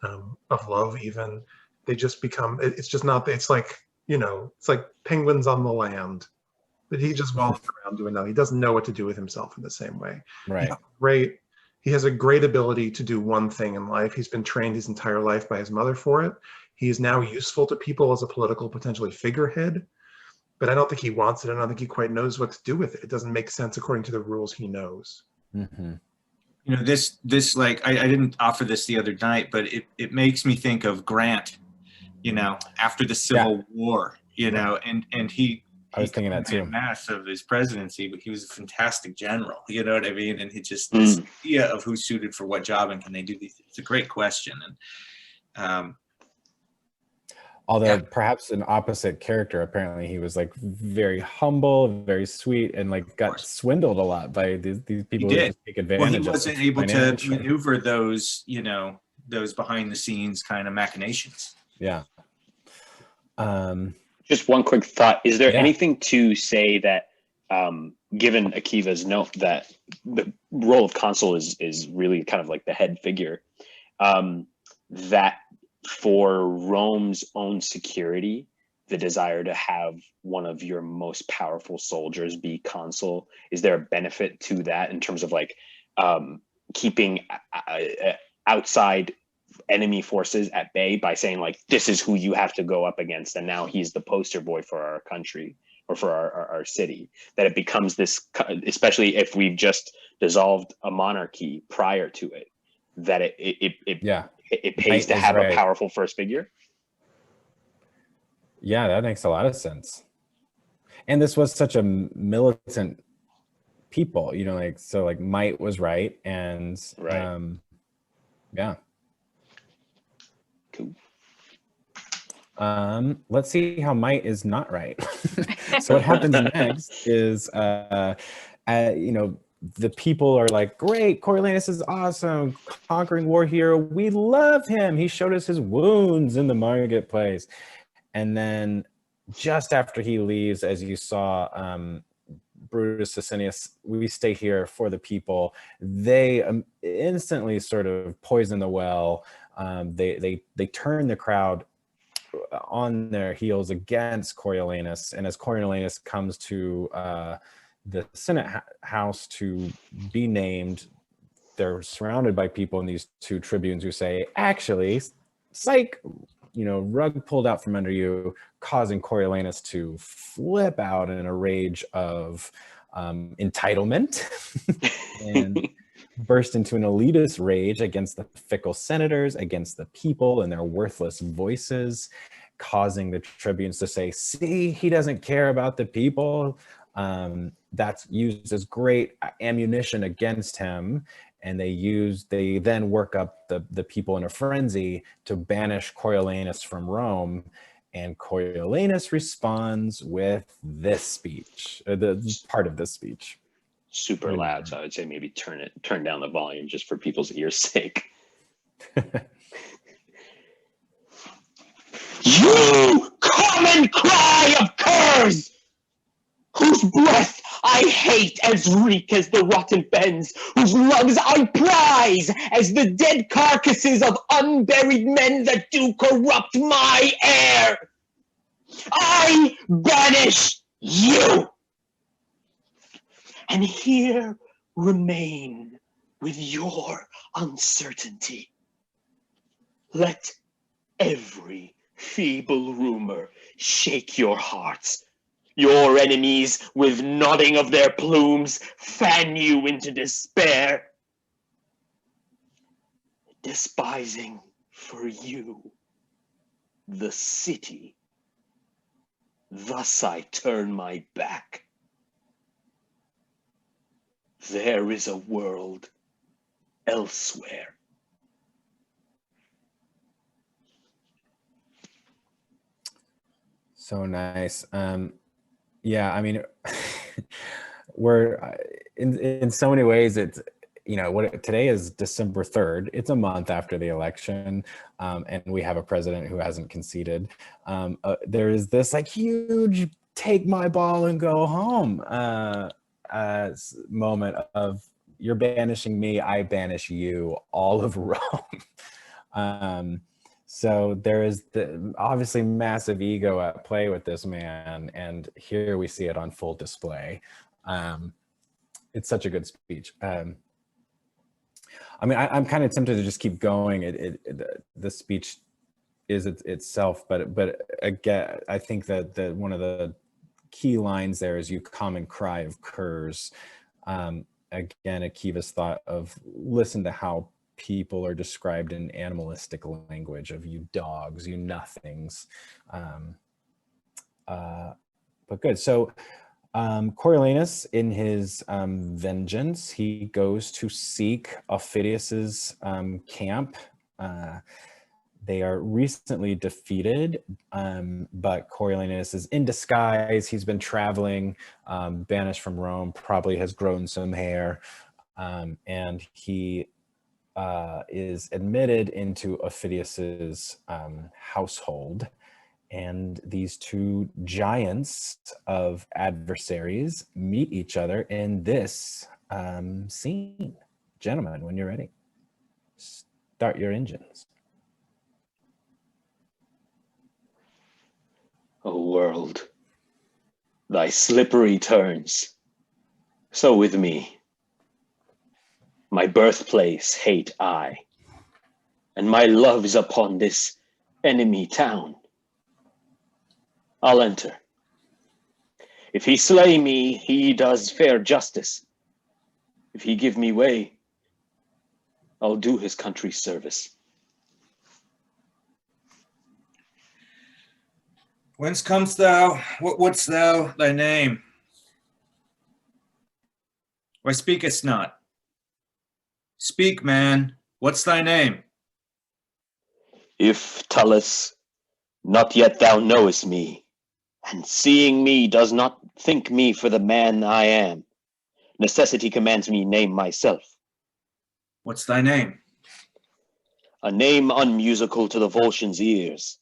of love even, they just become, it's just not, it's like, it's like penguins on the land. But he just walks around doing that. He doesn't know what to do with himself in the same way. Right. He has a great ability to do one thing in life. He's been trained his entire life by his mother for it. He is now useful to people as a political, potentially figurehead, but I don't think he wants it. I don't think he quite knows what to do with it. It doesn't make sense according to the rules he knows. Mm-hmm. You know, this like, I didn't offer this the other night, but it makes me think of Grant, after the Civil War, and I was thinking that too. Mass of his presidency, but he was a fantastic general. You know what I mean? And he just this idea of who's suited for what job and can they do these things. It's a great question. And although perhaps an opposite character, apparently he was like very humble, very sweet, and like got swindled a lot by these people who just take advantage of. Well, he wasn't able to maneuver those, those behind the scenes kind of machinations. Yeah. Just one quick thought. Is there anything to say that, given Akiva's note that the role of consul is really kind of like the head figure, that for Rome's own security, the desire to have one of your most powerful soldiers be consul, is there a benefit to that in terms of like keeping outside enemy forces at bay by saying like, this is who you have to go up against, and now he's the poster boy for our country or for our city, that it becomes this, especially if we've just dissolved a monarchy prior to it, that it pays to have a powerful first figure. Yeah, that makes a lot of sense. And this was such a militant people, so like might was right. And yeah. Cool. Let's see how might is not right. So what happens next is, the people are like, great, Coriolanus is awesome, conquering war hero. We love him. He showed us his wounds in the marketplace. And then just after he leaves, as you saw, Brutus Sicinius, we stay here for the people. They instantly sort of poison the well. They turn the crowd on their heels against Coriolanus, and as Coriolanus comes to the Senate house to be named, they're surrounded by people, and these two tribunes who say, actually, psych, rug pulled out from under you, causing Coriolanus to flip out in a rage of entitlement and burst into an elitist rage against the fickle senators, against the people and their worthless voices, causing the tribunes to say, see, he doesn't care about the people. That's used as great ammunition against him. And they then work up the people in a frenzy to banish Coriolanus from Rome. And Coriolanus responds with this speech, the part of this speech. Super loud, so I would say maybe turn down the volume just for people's ears' sake. You common cry of curs, whose breath I hate as reek as the rotten fens, whose lungs I prize as the dead carcasses of unburied men that do corrupt my air. I banish you, and here remain with your uncertainty. Let every feeble rumor shake your hearts. Your enemies, with nodding of their plumes, fan you into despair. Despising for you the city, thus I turn my back. There is a world elsewhere. So nice. Yeah, I mean, we're in so many ways. It's today is December 3rd. It's a month after the election, and we have a president who hasn't conceded. There is this like huge take my ball and go home moment of you're banishing me, I banish you, all of Rome. So there is obviously massive ego at play with this man, and here we see it on full display. It's such a good speech. I mean, I'm kind of tempted to just keep going. The speech is itself, but again, I think that one of the key lines there is "You common cry of curs." Again, Akiva's thought of listen to how people are described in animalistic language of you dogs, you nothings. But good. So Coriolanus, in his vengeance, he goes to seek Aufidius's camp. They are recently defeated, but Coriolanus is in disguise. He's been traveling, banished from Rome, probably has grown some hair, and he is admitted into Aufidius's household. And these two giants of adversaries meet each other in this scene. Gentlemen, when you're ready, start your engines. O world, thy slippery turns, so with me. My birthplace hate I, and my love's upon this enemy town. I'll enter. If he slay me, he does fair justice. If he give me way, I'll do his country service. Whence comest thou? What wouldst thou? Thy name? Why speakest not? Speak, man. What's thy name? If, Tullus, not yet thou knowest me, and seeing me does not think me for the man I am, necessity commands me name myself. What's thy name? A name unmusical to the Volscians' ears,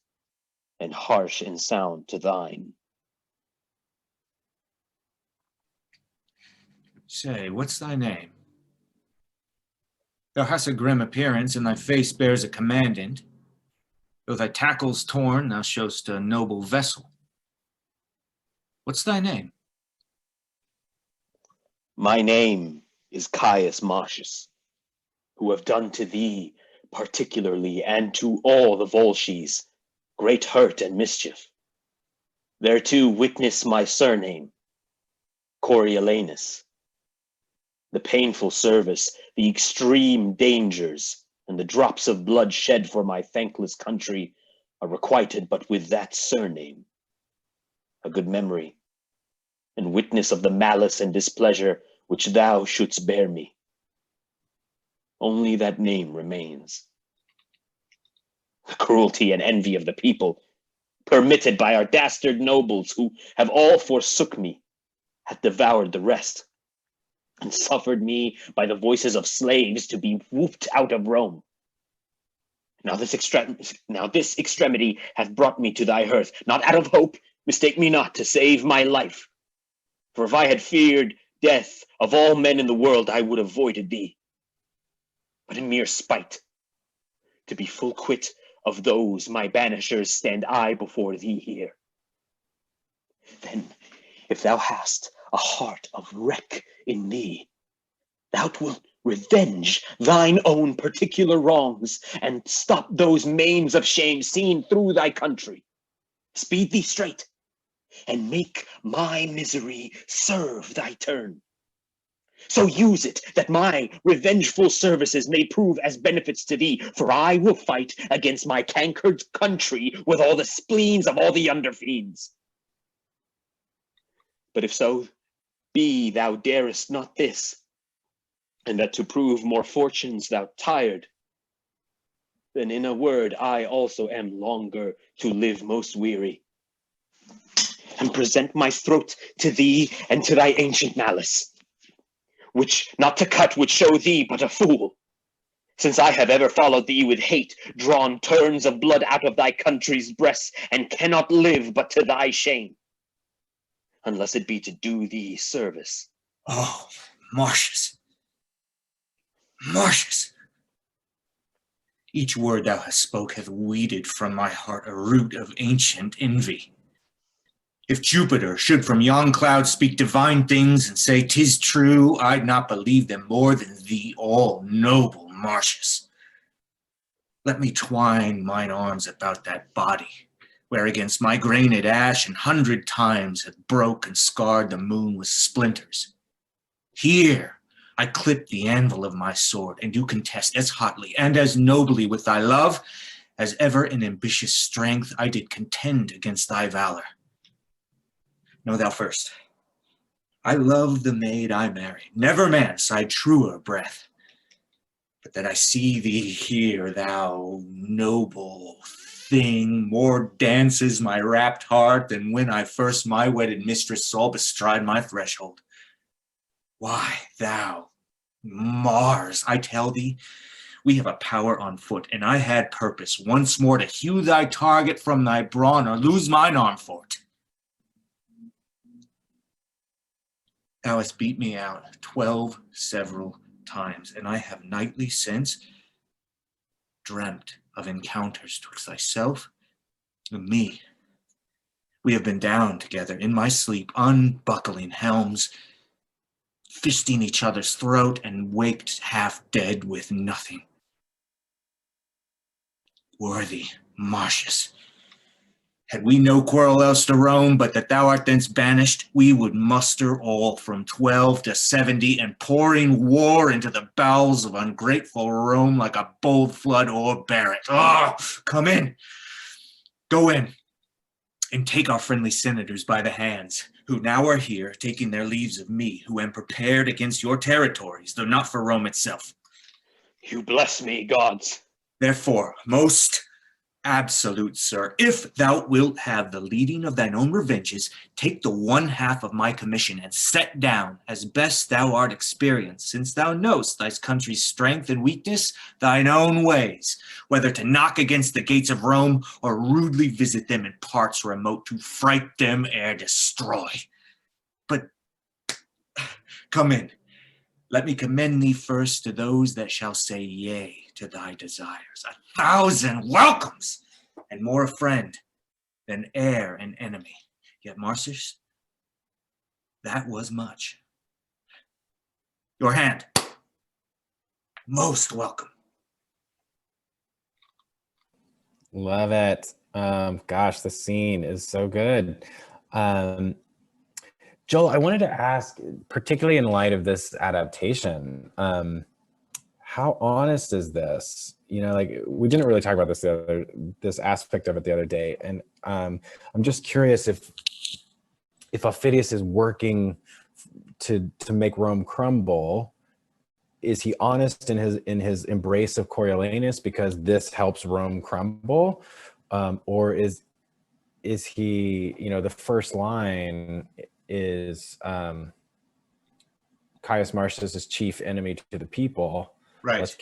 and harsh in sound to thine. Say, what's thy name? Thou hast a grim appearance, and thy face bears a commandant. Though thy tackle's torn, thou show'st a noble vessel. What's thy name? My name is Caius Marcius, who have done to thee particularly and to all the Volsces great hurt and mischief. Thereto witness my surname, Coriolanus. The painful service, the extreme dangers, and the drops of blood shed for my thankless country are requited but with that surname, a good memory, and witness of the malice and displeasure which thou shouldst bear me. Only that name remains. The cruelty and envy of the people, permitted by our dastard nobles who have all forsook me, hath devoured the rest, and suffered me by the voices of slaves to be whooped out of Rome. Now this extremity hath brought me to thy hearth, not out of hope, mistake me not, to save my life. For if I had feared death of all men in the world, I would have avoided thee. But in mere spite, to be full quit of those my banishers, stand I before thee here. Then, if thou hast a heart of wreck in thee, thou wilt revenge thine own particular wrongs, and stop those maims of shame seen through thy country. Speed thee straight, and make my misery serve thy turn. So use it, that my revengeful services may prove as benefits to thee, for I will fight against my cankered country with all the spleens of all the underfiends. But if so be thou darest not this, and that to prove more fortunes thou tired, then in a word I also am longer to live most weary, and present my throat to thee and to thy ancient malice, which not to cut would show thee but a fool, since I have ever followed thee with hate, drawn turns of blood out of thy country's breasts, and cannot live but to thy shame, unless it be to do thee service. Oh, Marcius. Marcius. Each word thou hast spoke hath weeded from my heart a root of ancient envy. If Jupiter should from yon cloud speak divine things and say 'tis true, I'd not believe them more than thee, all noble Marcius. Let me twine mine arms about that body, where against my grained ash 100 times hath broke and scarred the moon with splinters. Here I clip the anvil of my sword, and do contest as hotly and as nobly with thy love, as ever in ambitious strength I did contend against thy valor. Know thou first, I love the maid I married, never man sighed truer breath. But that I see thee here, thou noble thing, more dances my rapt heart than when I first my wedded mistress saw bestride my threshold. Why, thou, Mars, I tell thee, we have a power on foot, and I had purpose once more to hew thy target from thy brawn, or lose mine arm for't. Thou hast beat me out 12 several times, and I have nightly since dreamt of encounters twixt thyself and me. We have been down together in my sleep, unbuckling helms, fisting each other's throat, and waked half dead with nothing. Worthy Marcius, had we no quarrel else to roam, but that thou art thence banished, we would muster all from 12 to 70, and pouring war into the bowels of ungrateful Rome like a bold flood o'erbear it. Oh, come in, go in, and take our friendly senators by the hands, who now are here, taking their leaves of me, who am prepared against your territories, though not for Rome itself. You bless me, gods. Therefore, most absolute sir, if thou wilt have the leading of thine own revenges, take the 1/2 of my commission, and set down, as best thou art experienced, since thou knowest thy country's strength and weakness, thine own ways, whether to knock against the gates of Rome, or rudely visit them in parts remote, to fright them ere destroy. But come in, Let me commend thee first to those that shall say yea to thy desires. 1,000 welcomes, and more a friend than e'er an enemy. Yet, Marcius, that was much. Your hand, most welcome. Love it. Gosh, the scene is so good. Joel, I wanted to ask, particularly in light of this adaptation, how honest is this? You know, like, we didn't really talk about this aspect of it the other day, and I'm just curious if Aufidius is working to make Rome crumble. Is he honest in his embrace of Coriolanus because this helps Rome crumble, or is he, you know, the first line is Caius Marcius is chief enemy to the people. Right. Let's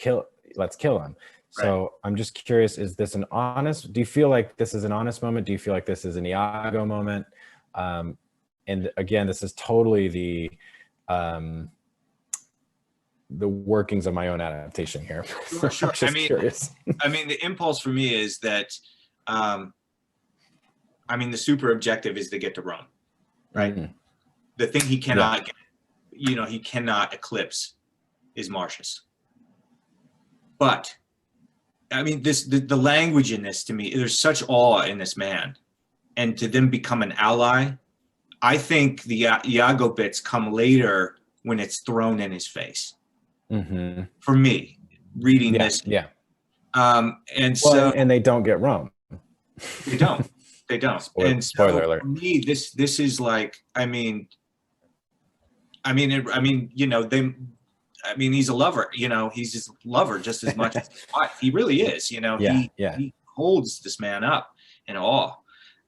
kill him. So right. I'm just curious, is this do you feel like this is an honest moment? Do you feel like this is an Iago moment? And again, this is totally the workings of my own adaptation here. Sure. I'm just curious. I mean, the impulse for me is that, the super objective is to get to Rome, right? Mm-hmm. The thing he cannot get, he cannot eclipse is Marcius. But, I mean, the language in this, to me, there's such awe in this man. And to then become an ally, I think the Iago bits come later when it's thrown in his face. Mm-hmm. For me, reading this. Yeah. And they don't get Rome. They don't. Spoiler alert. For me, this is like, he's a lover, he's just a lover just as much as his wife. He really is, he holds this man up in awe.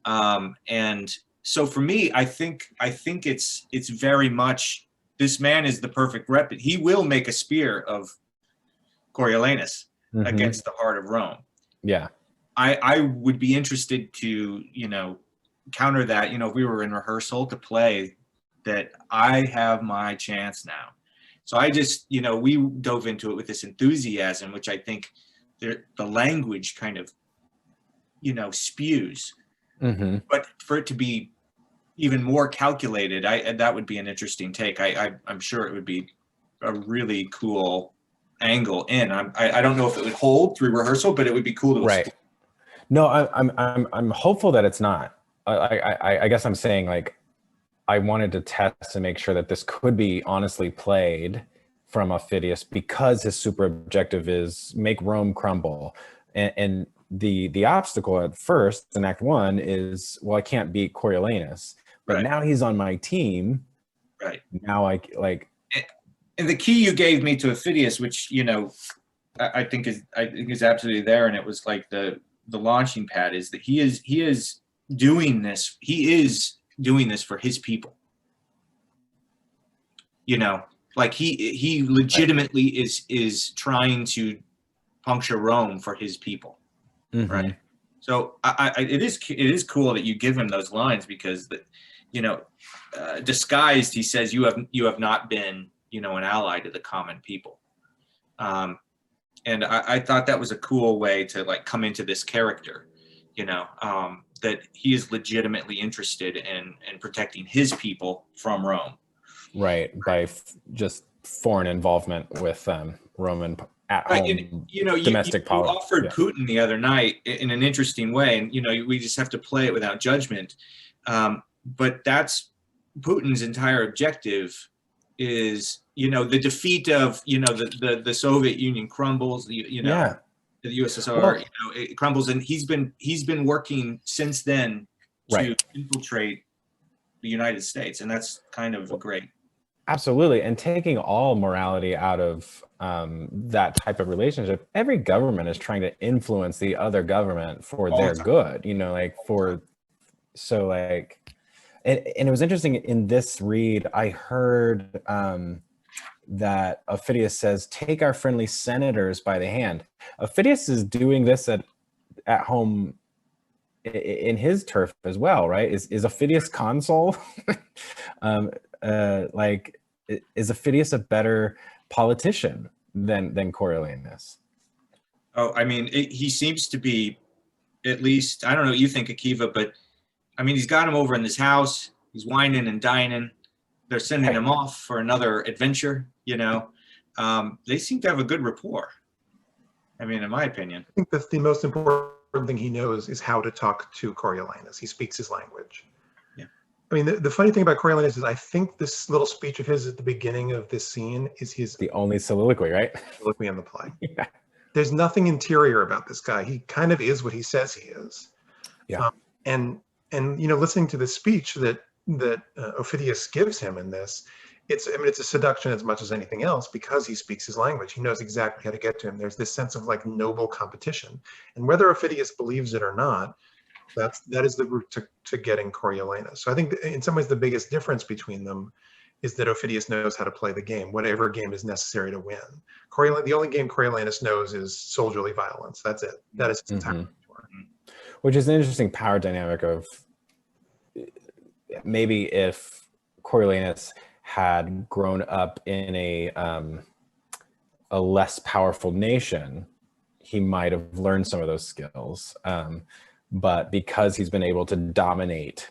And so for me, I think it's very much, this man is the perfect rep. He will make a spear of Coriolanus against the heart of Rome. Yeah. I would be interested to, counter that, if we were in rehearsal to play, that I have my chance now. So I just, we dove into it with this enthusiasm, which I think the language kind of, spews. Mm-hmm. But for it to be even more calculated, that would be an interesting take. I'm sure it would be a really cool angle in. I don't know if it would hold through rehearsal, but it would be cool to right. No, I'm hopeful that it's not. I guess I'm saying, like, I wanted to test to make sure that this could be honestly played from Aufidius, because his super objective is make Rome crumble. And the obstacle at first in Act 1 is, well, I can't beat Coriolanus, but now he's on my team. Right. Now and the key you gave me to Aufidius, which, I think is absolutely there. And it was like the launching pad, is that he is doing this. He is doing this for his people. Like he legitimately is trying to puncture Rome for his people. Mm-hmm. Right. So it is cool that you give him those lines, because disguised, he says, you have not been, an ally to the common people. And I thought that was a cool way to, like, come into this character, that he is legitimately interested in protecting his people from Rome. Right. By just foreign involvement with Roman at home, and, domestic you politics. offered Putin the other night in an interesting way, and we just have to play it without judgment. But that's Putin's entire objective, is the defeat of the Soviet Union crumbles. The USSR it crumbles, and he's been working since then to infiltrate the United States, and that's kind of great. Absolutely. And taking all morality out of that type of relationship, every government is trying to influence the other government for their good, and it was interesting in this read, I heard that Aufidius says, take our friendly senators by the hand. Aufidius is doing this at home in his turf as well, right? Is Aufidius consul? is Ophidius a better politician than Coriolanus? Oh, I mean, he seems to be, at least, I don't know what you think, Akiva, but I mean, he's got him over in this house. He's whining and dining. They're sending him off for another adventure, you know. They seem to have a good rapport. I mean, in my opinion. I think that the most important thing he knows is how to talk to Coriolanus. He speaks his language. Yeah. I mean, the funny thing about Coriolanus is I think this little speech of his at the beginning of this scene is his The only soliloquy, right? soliloquy in the play. Yeah. There's nothing interior about this guy. He kind of is what he says he is. Yeah. And you know, listening to the speech that Ophidius gives him in this, it's a seduction as much as anything else because he speaks his language. He knows exactly how to get to him. There's this sense of like noble competition, and whether Ophidius believes it or not, that is the route to getting Coriolanus. So I think in some ways the biggest difference between them is that Ophidius knows how to play the game, whatever game is necessary to win. The only game Coriolanus knows is soldierly violence. That's it. That is his entire repertoire. Which is an interesting power dynamic of maybe if Coriolanus had grown up in a less powerful nation, he might have learned some of those skills. But because he's been able to dominate,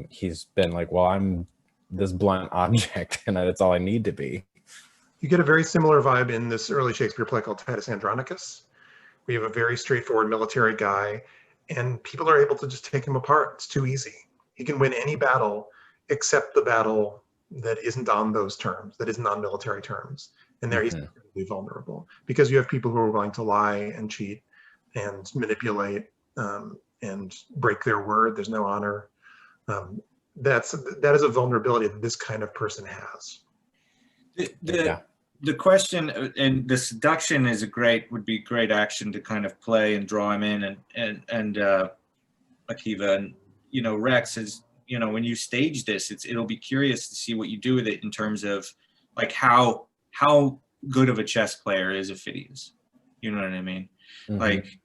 he's been like, well, I'm this blunt object and that's all I need to be. You get a very similar vibe in this early Shakespeare play called Titus Andronicus. We have a very straightforward military guy, and people are able to just take him apart. It's too easy. He can win any battle except the battle that isn't on those terms, that isn't on military terms. And there he's really vulnerable because you have people who are willing to lie and cheat and manipulate and break their word. There's no honor. That is a vulnerability that this kind of person has. The question and the seduction would be great action to kind of play and draw him in and Akiva, and you know, Rex is, you know, when you stage this, it'll be curious to see what you do with it in terms of like how good of a chess player is Ophidius. You know what I mean? Like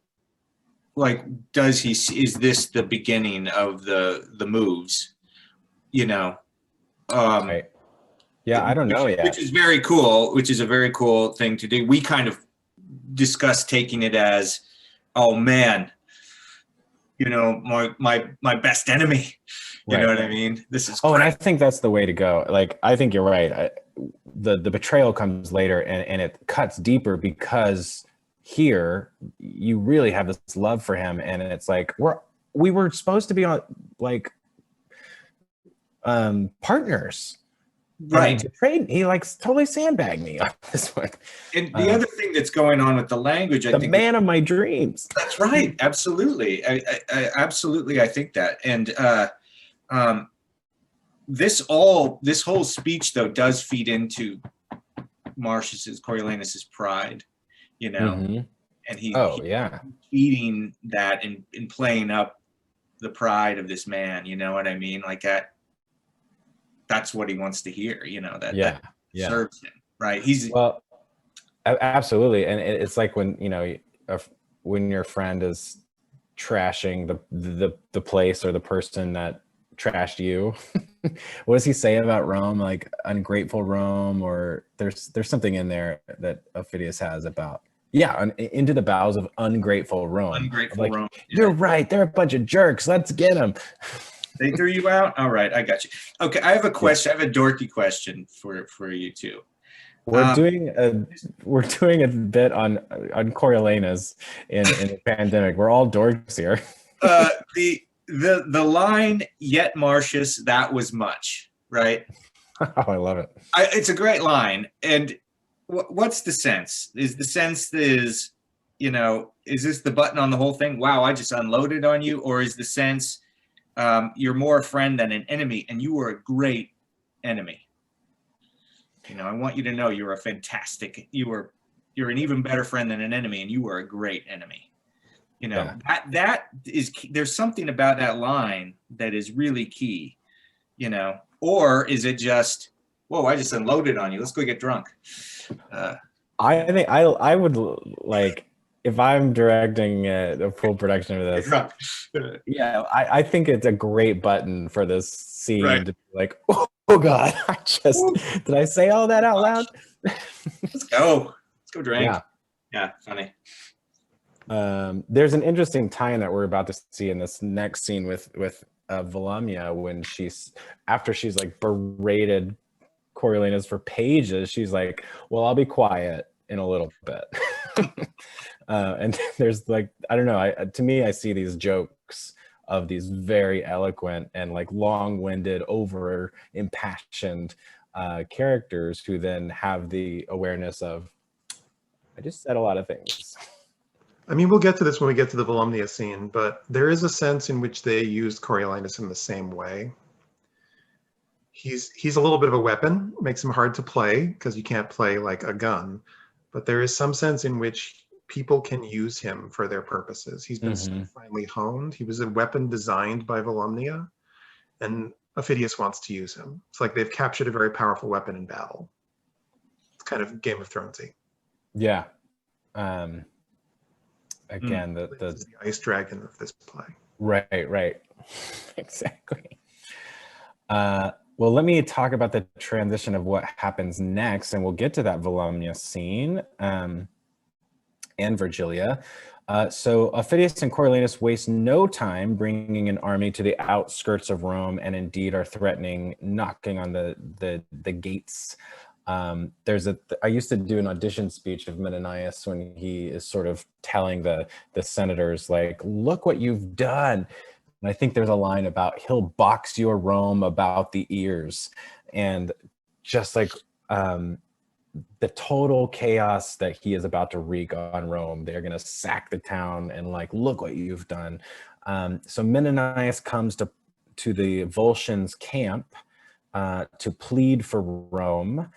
is this the beginning of the moves? You know? Right. Yeah, I don't know yet. Which is very cool, which is a very cool thing to do. We kind of discussed taking it as, oh man, you know, my best enemy. You know what I mean? This is and I think that's the way to go. Like, I think you're right. The betrayal comes later and it cuts deeper because here you really have this love for him, and it's like we were supposed to be on like partners. Right. He betrayed, he like totally sandbagged me on this one. And the other thing that's going on with the language, I think, the man of my dreams. That's right. Absolutely. I absolutely, I think that. And this whole speech though does feed into Coriolanus's pride, you know, and he's feeding that and playing up the pride of this man. You know what I mean? Like that's what he wants to hear, you know, that serves him, right? Absolutely. And it's like when, you know, when your friend is trashing the place or the person that trashed you. What does he say about Rome? Like ungrateful Rome, or there's something in there that Ophidius has about, into the bowels of ungrateful Rome. Ungrateful Rome. You're right. They're a bunch of jerks. Let's get them. They threw you out? All right, I got you. Okay, I have a question. I have a dorky question for you two. We're doing a bit on Coriolanus in the pandemic. We're all dorks here. The line, "Yet Marcius, that was much," right? Oh, I love it. It's a great line. And what's the sense? Is the sense is, you know, is this the button on the whole thing? Wow, I just unloaded on you, or is the sense you're more a friend than an enemy, and you were a great enemy? You know, I want you to know you're an even better friend than an enemy, and you were a great enemy. You know, that is, there's something about that line that is really key, you know, or is it just, whoa, I just unloaded on you. Let's go get drunk. I think I would like, if I'm directing a full production of this, I think it's a great button for this scene to be like, Oh God, did I say all that out loud? Let's go. Let's go drink. Yeah. Yeah, funny. There's an interesting tie-in that we're about to see in this next scene with Volumnia, when after she's like berated Coriolanus for pages, she's like, well, I'll be quiet in a little bit. And there's like, I don't know, to me, I see these jokes of these very eloquent and like long-winded, over impassioned characters who then have the awareness of, I just said a lot of things. I mean, we'll get to this when we get to the Volumnia scene, but there is a sense in which they used Coriolanus in the same way. He's a little bit of a weapon, makes him hard to play because you can't play like a gun, but there is some sense in which people can use him for their purposes. He's been so finely honed. He was a weapon designed by Volumnia, and Ophidius wants to use him. It's like they've captured a very powerful weapon in battle. It's kind of Game of Thronesy. Yeah. Again, This is the ice dragon of this play. Right. Exactly. Well, let me talk about the transition of what happens next, and we'll get to that Volumnia scene and Virgilia. So Ophidius and Coriolanus waste no time bringing an army to the outskirts of Rome, and indeed are threatening knocking on the gates. I used to do an audition speech of Menenius when he is sort of telling the senators, like, look what you've done. And I think there's a line about, he'll box your Rome about the ears. And just like the total chaos that he is about to wreak on Rome, they're going to sack the town and like, look what you've done. So Menenius comes to the Volscians' camp to plead for Rome.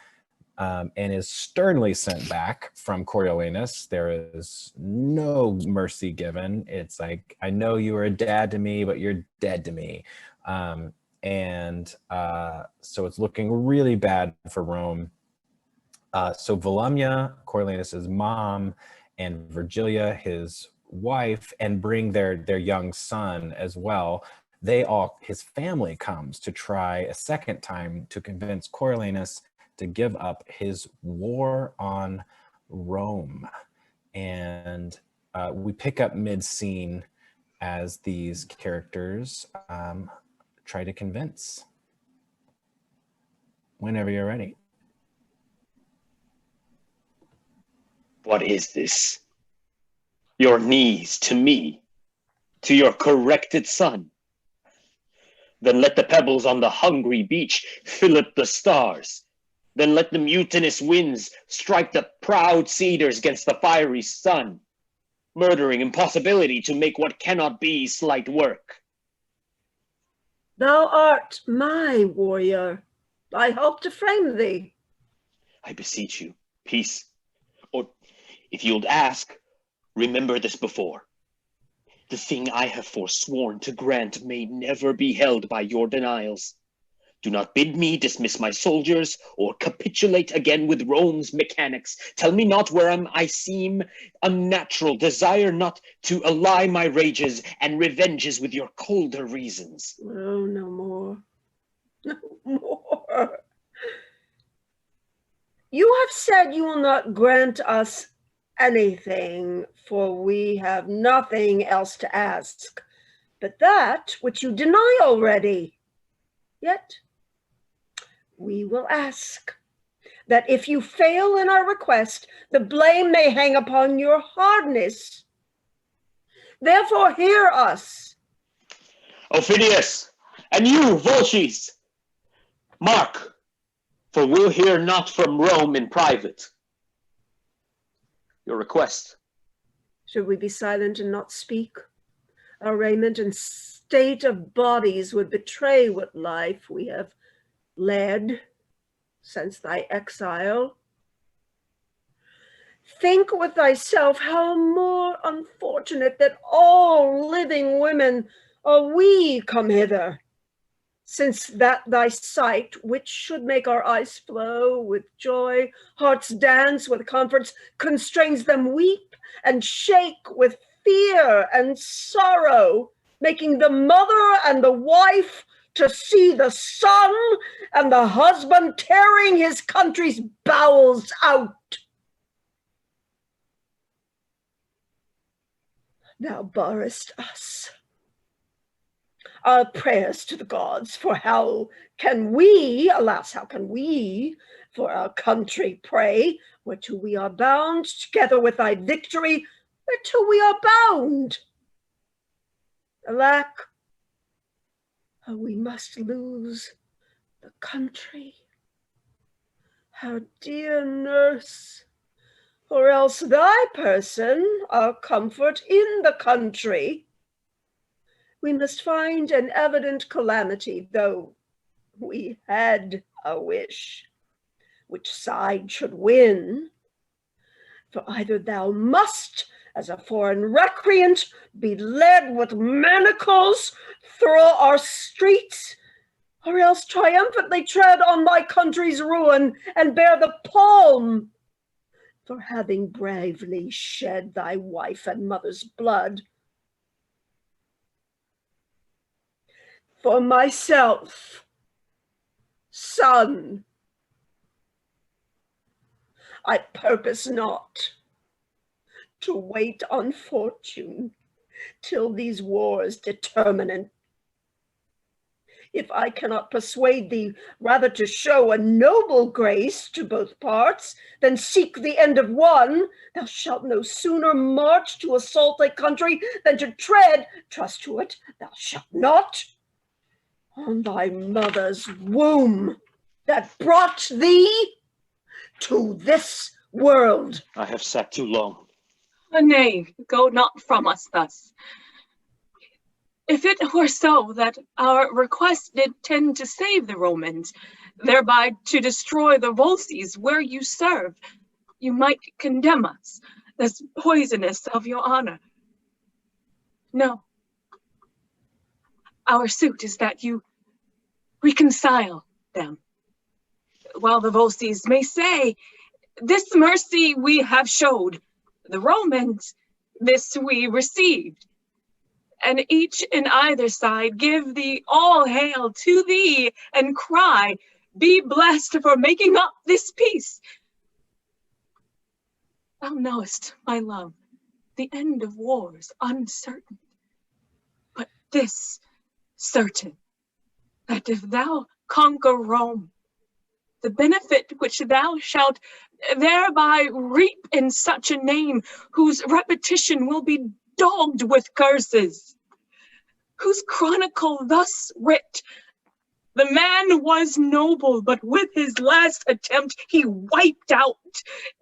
And is sternly sent back from Coriolanus. There is no mercy given. It's like, I know you were a dad to me, but you're dead to me. So it's looking really bad for Rome. So Volumnia, Coriolanus's mom, and Virgilia, his wife, and bring their young son as well. His family comes to try a second time to convince Coriolanus to give up his war on Rome. And we pick up mid-scene as these characters try to convince. Whenever you're ready. What is this? Your knees to me, to your corrected son. Then let the pebbles on the hungry beach fill up the stars. Then let the mutinous winds strike the proud cedars against the fiery sun, murdering impossibility to make what cannot be slight work. Thou art my warrior. I hope to frame thee. I beseech you, peace. Or, if you'll ask, remember this before. The thing I have forsworn to grant may never be held by your denials. Do not bid me dismiss my soldiers or capitulate again with Rome's mechanics. Tell me not where I seem unnatural. Desire not to ally my rages and revenges with your colder reasons. Oh, no more. No more. You have said you will not grant us anything, for we have nothing else to ask, but that which you deny already. Yet, we will ask that if you fail in our request, the blame may hang upon your hardness. Therefore, hear us. Ophidius, and you, Volsces, mark, for we'll hear not from Rome in private. Your request. Should we be silent and not speak? Our raiment and state of bodies would betray what life we have led since thy exile. Think with thyself how more unfortunate that all living women are we come hither, since that thy sight, which should make our eyes flow with joy, hearts dance with comforts, constrains them weep and shake with fear and sorrow, making the mother and the wife to see the son and the husband tearing his country's bowels out. Thou barrest us. Our prayers to the gods, for how can we, alas, how can we for our country pray, whereto we are bound, together with thy victory, whereto we are bound? Alack, how we must lose the country, our dear nurse, or else thy person, our comfort in the country. We must find an evident calamity, though we had a wish, which side should win. For either thou must, as a foreign recreant, be led with manacles through our streets, or else triumphantly tread on thy country's ruin and bear the palm for having bravely shed thy wife and mother's blood. For myself, son, I purpose not to wait on fortune till these wars determine. If I cannot persuade thee rather to show a noble grace to both parts than seek the end of one, thou shalt no sooner march to assault thy country than to tread, trust to it, thou shalt not, on thy mother's womb that brought thee to this world. I have sat too long. Nay, go not from us thus. If it were so that our request did tend to save the Romans, thereby to destroy the Volsces where you served, you might condemn us as poisonous of your honor. No. Our suit is that you reconcile them. While the Volsces may say, this mercy we have showed, the Romans, this we received. And each in either side give thee all hail to thee and cry, be blessed for making up this peace. Thou knowest, my love, the end of wars uncertain, but this certain, that if thou conquer Rome, the benefit which thou shalt thereby reap in such a name, whose repetition will be dogged with curses, whose chronicle thus writ, the man was noble, but with his last attempt he wiped out,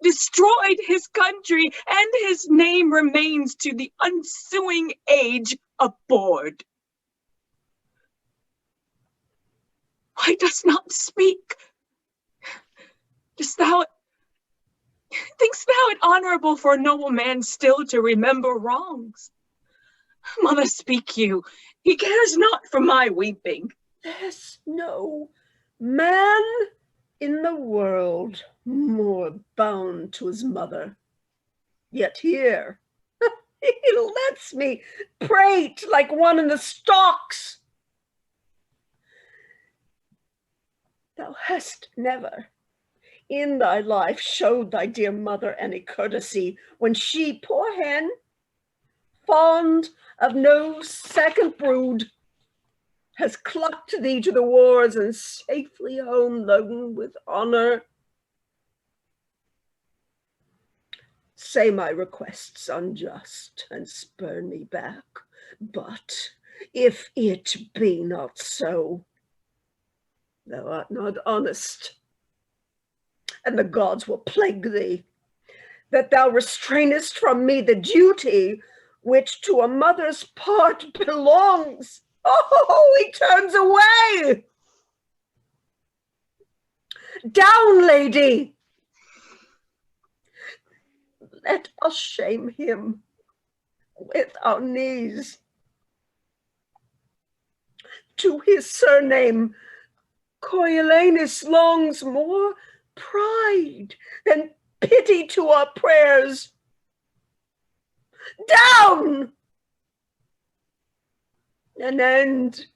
destroyed his country, and his name remains to the ensuing age abhorred. Why dost not speak? Thinkst thou it honorable for a noble man still to remember wrongs? Mother, speak you. He cares not for my weeping. There's no man in the world more bound to his mother. Yet here, he lets me prate like one in the stocks. Thou hast never in thy life showed thy dear mother any courtesy when she, poor hen, fond of no second brood, has clucked thee to the wars and safely home laden with honor. Say my requests unjust and spurn me back, but if it be not so, thou art not honest, and the gods will plague thee, that thou restrainest from me the duty which to a mother's part belongs. Oh, he turns away. Down, lady. Let us shame him with our knees. To his surname, Coriolanus longs more pride than pity to our prayers. Down! An end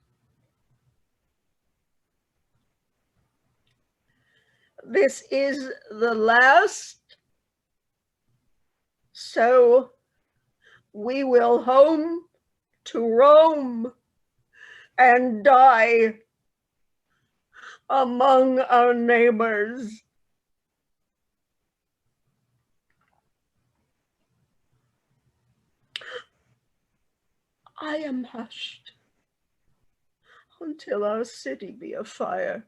this is the last. So we will home to Rome and die among our neighbors. I am hushed until our city be afire.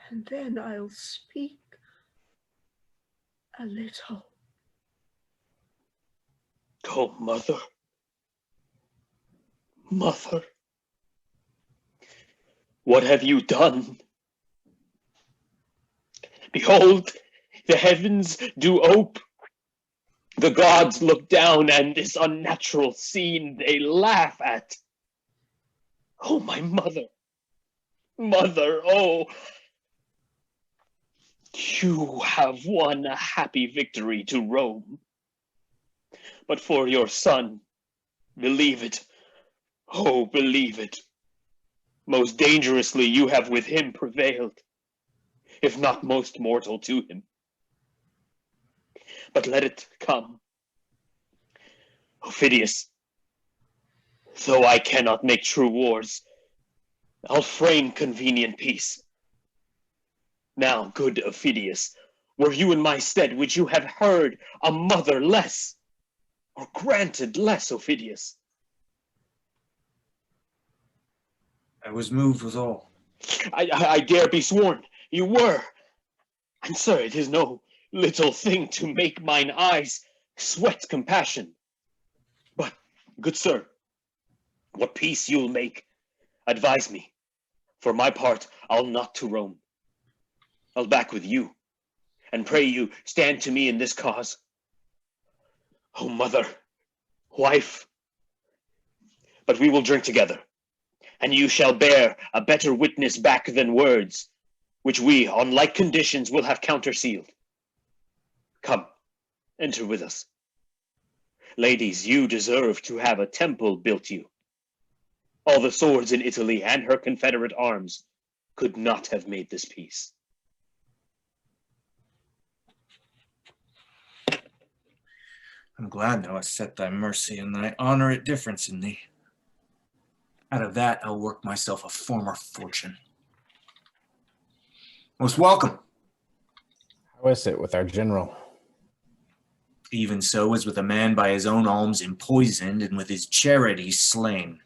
And then I'll speak a little. Oh, mother. Mother. What have you done? Behold, the heavens do ope. The gods look down, and this unnatural scene they laugh at. Oh, my mother. Mother, oh. You have won a happy victory to Rome. But for your son, believe it, oh, believe it. Most dangerously you have with him prevailed, if not most mortal to him. But let it come. Ophidius, though I cannot make true wars, I'll frame convenient peace. Now, good Ophidius, were you in my stead, would you have heard a mother less, or granted less, Ophidius? I was moved withal. I dare be sworn you were. And sir, it is no little thing to make mine eyes sweat compassion. But, good sir, what peace you'll make, advise me. For my part, I'll not to Rome. I'll back with you, and pray you stand to me in this cause. Oh, mother, wife, but we will drink together, and you shall bear a better witness back than words, which we, on like conditions, will have countersealed. Come, enter with us. Ladies, you deserve to have a temple built you. All the swords in Italy and her confederate arms could not have made this peace. I'm glad thou hast set thy mercy and thy honor at difference in thee. Out of that I'll work myself a former fortune. Most welcome. How is it with our general? Even so as with a man by his own alms empoisoned and with his charity slain.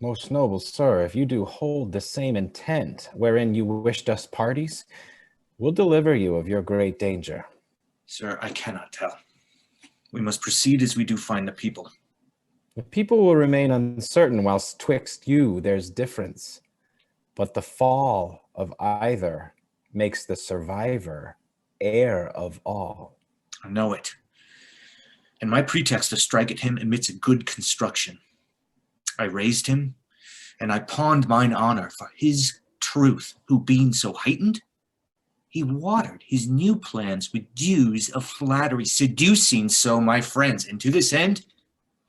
Most noble sir, if you do hold the same intent wherein you wished us parties, we'll deliver you of your great danger. Sir, I cannot tell. We must proceed as we do find the people. The people will remain uncertain whilst twixt you there's difference. But the fall of either makes the survivor heir of all. I know it. And my pretext to strike at him admits a good construction. I raised him, and I pawned mine honor for his truth, who being so heightened, he watered his new plans with dews of flattery, seducing so my friends, and to this end,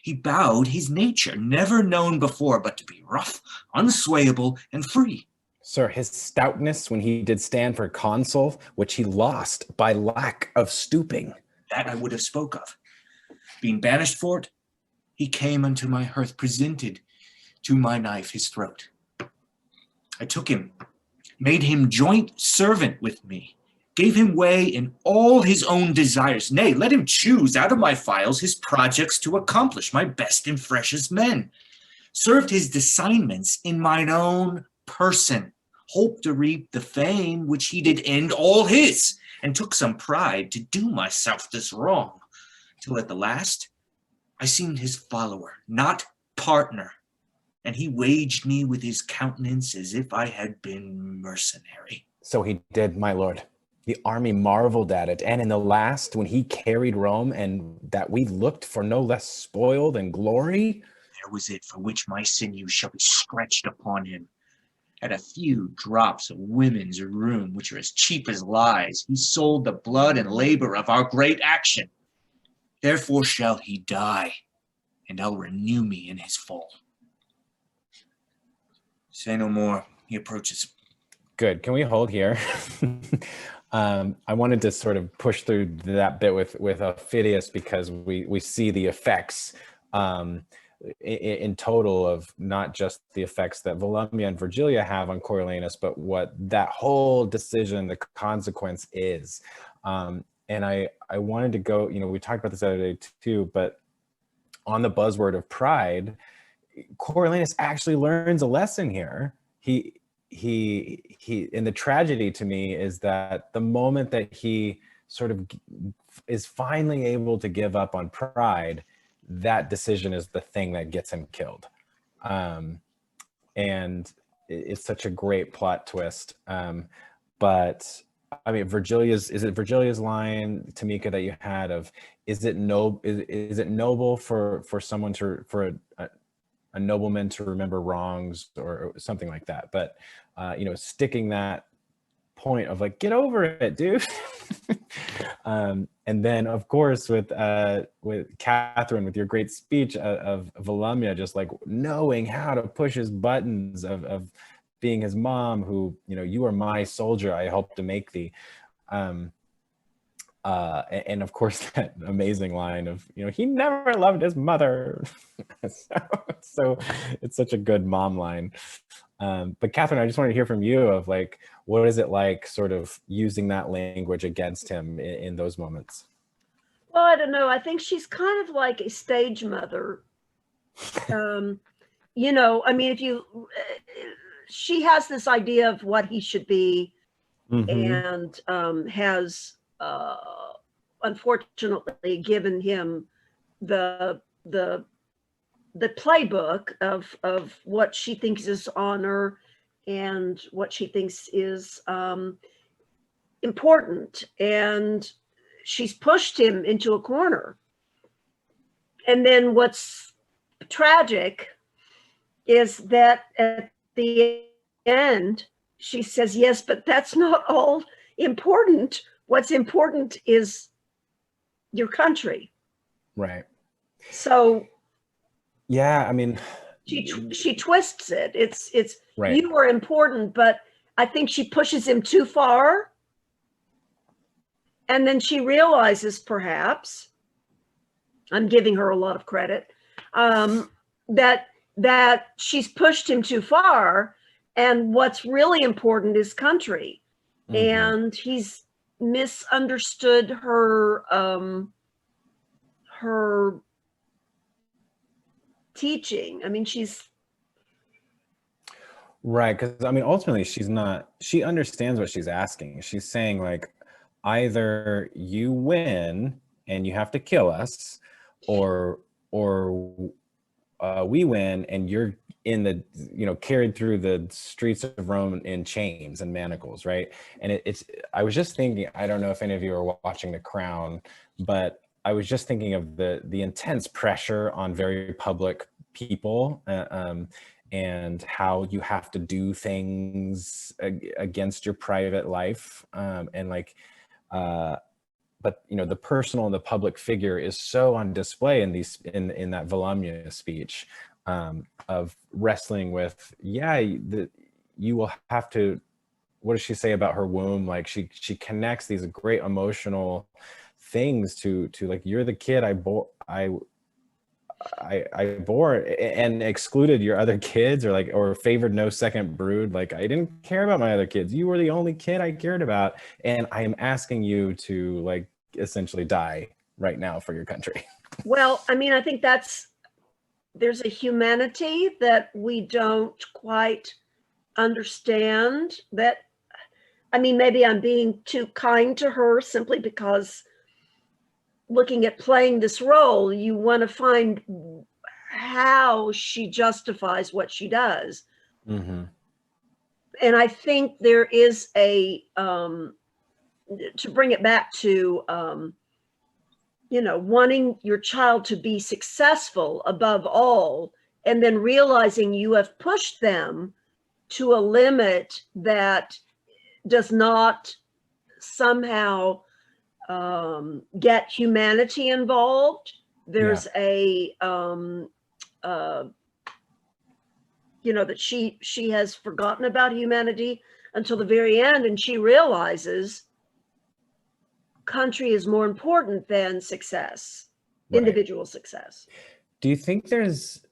he bowed his nature, never known before, but to be rough, unswayable, and free. Sir, his stoutness when he did stand for consul, which he lost by lack of stooping. That I would have spoke of. Being banished for it, he came unto my hearth, presented to my knife his throat. I took him, made him joint servant with me, gave him way in all his own desires. Nay, let him choose out of my files his projects to accomplish, my best and freshest men. Served his assignments in mine own person, hoped to reap the fame which he did end all his, and took some pride to do myself this wrong, till at the last I seemed his follower, not partner, and he waged me with his countenance as if I had been mercenary. So he did, my lord. The army marveled at it, and in the last, when he carried Rome, and that we looked for no less spoil than glory, there was it for which my sinews shall be stretched upon him. At a few drops of women's rheum, which are as cheap as lies, he sold the blood and labor of our great action. Therefore shall he die, and I'll renew me in his fall. Say no more. He approaches. Good. Can we hold here? I wanted to sort of push through that bit with Phidias because we see the effects in total of not just the effects that Volumnia and Virgilia have on Coriolanus, but what that whole decision, the consequence is. And I wanted to go, we talked about this the other day too, but on the buzzword of pride, Coriolanus actually learns a lesson here. He and the tragedy to me is that the moment that he sort of is finally able to give up on pride, that decision is the thing that gets him killed. And it's such a great plot twist. But I mean, is it Virgilia's line, Tamika, that you had of, is it noble for someone for a nobleman to remember wrongs or something like that? But sticking that point of like, get over it, dude. And then of course with Catherine, with your great speech of Volumnia, just like knowing how to push his buttons of being his mom, who, you are my soldier, I helped to make thee. And of course that amazing line of, he never loved his mother. so it's such a good mom line. But Catherine, I just wanted to hear from you of like, what is it like sort of using that language against him in those moments? Well, I don't know. I think she's kind of like a stage mother. I mean, she has this idea of what he should be, and has unfortunately given him the playbook of what she thinks is honor and what she thinks is important, and she's pushed him into a corner. And then what's tragic is that at the end she says, yes, but that's not all important. What's important is your country. Right. So yeah, I mean, she twists it. It's right. You are important, but I think she pushes him too far. And then she realizes, perhaps, I'm giving her a lot of credit, that she's pushed him too far, and what's really important is country. And he's misunderstood her teaching. I mean, she's right, because I mean, ultimately she understands what she's asking. She's saying like, either you win and you have to kill us, or we win and you're in the carried through the streets of Rome in chains and manacles, right? And I was just thinking, I don't know if any of you are watching The Crown, but I was just thinking of the intense pressure on very public people, and how you have to do things against your private life, and like but the personal and the public figure is so on display in that Volumnia speech, of wrestling with, you will have to, what does she say about her womb? Like she connects these great emotional things to like, you're the kid I bore and excluded your other kids, or favored no second brood. Like, I didn't care about my other kids. You were the only kid I cared about. And I am asking you to like essentially die right now for your country. Well, I mean, I think there's a humanity that we don't quite understand. That, I mean, maybe I'm being too kind to her simply because looking at playing this role, you want to find how she justifies what she does. And I think there is to bring it back to, wanting your child to be successful above all, and then realizing you have pushed them to a limit that does not somehow get humanity involved. There's a you know, that she has forgotten about humanity until the very end, and she realizes country is more important than success, individual success. Do you think there's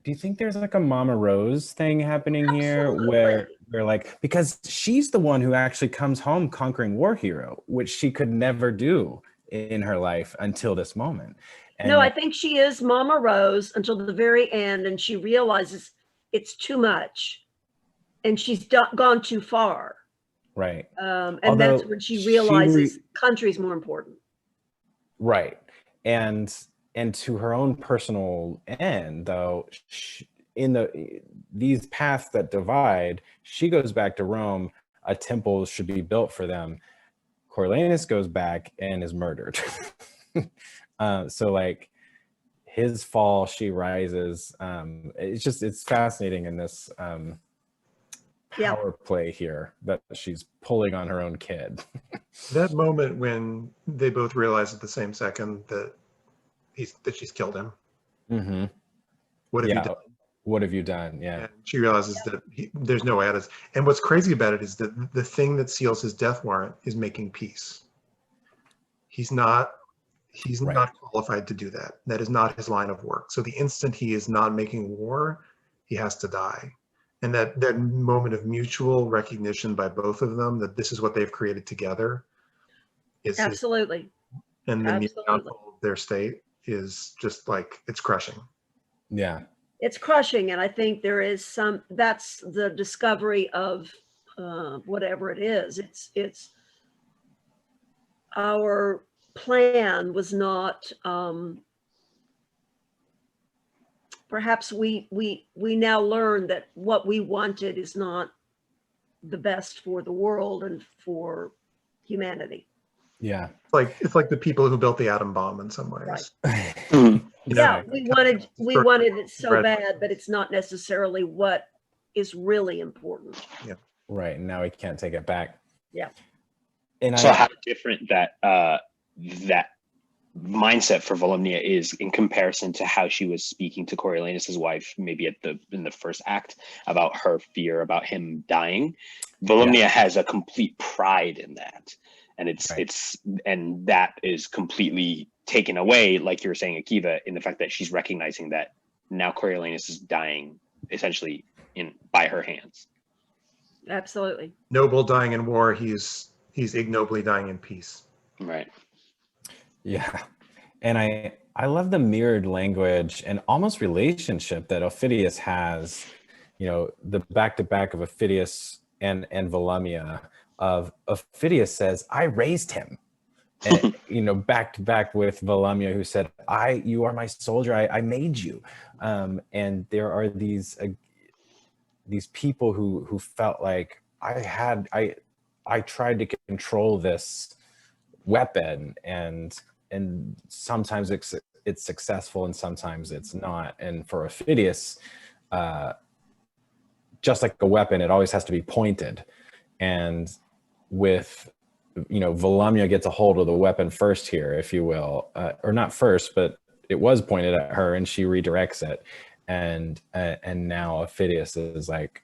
like a Mama Rose thing happening here where like, because she's the one who actually comes home conquering war hero, which she could never do in her life until this moment. And no, I think she is Mama Rose until the very end, and she realizes it's too much and she's gone too far. right. And Although that's when she realizes country's more important. Right. And to her own personal end, though, in these paths that divide, she goes back to Rome. A temple should be built for them. Coriolanus goes back and is murdered. So like his fall, she rises. It's fascinating in this power play here that she's pulling on her own kid. That moment when they both realize at the same second that she's killed him. Mm-hmm. What have you done? What have you done? Yeah. And she realizes that there's no way out of this. And what's crazy about it is that the thing that seals his death warrant is making peace. He's not qualified to do that. That is not his line of work. So the instant he is not making war, he has to die. And that moment of mutual recognition by both of them that this is what they've created together is Absolutely. And the downfall of their state is just like, it's crushing. Yeah. It's crushing. And I think there is that's the discovery of whatever it is. It's our plan was not, perhaps we now learn that what we wanted is not the best for the world and for humanity. Yeah. It's like the people who built the atom bomb in some ways. Right. Yeah, we wanted it so bad, but it's not necessarily what is really important. Yeah. Right. And now we can't take it back. Yeah. And so how different that that mindset for Volumnia is in comparison to how she was speaking to Coriolanus's wife, maybe in the first act, about her fear about him dying. Volumnia has a complete pride in that. And and that is completely taken away, like you were saying, Akiva, in the fact that she's recognizing that now Coriolanus is dying essentially by her hands. Absolutely. Noble dying in war, he's ignobly dying in peace. Right. Yeah. And I love the mirrored language and almost relationship that Aufidius has, you know, the back-to-back of Aufidius and Volumnia. Of Aufidius says, I raised him. And, you know, back to back with Volumnia, who said, you are my soldier, I made you. And there are these people who felt like I tried to control this weapon, and sometimes it's successful and sometimes it's not. And for Aufidius, just like a weapon, it always has to be pointed. And with, you know, Volumnia gets a hold of the weapon first here, if you will, or not first, but it was pointed at her and she redirects it. And now Aufidius is like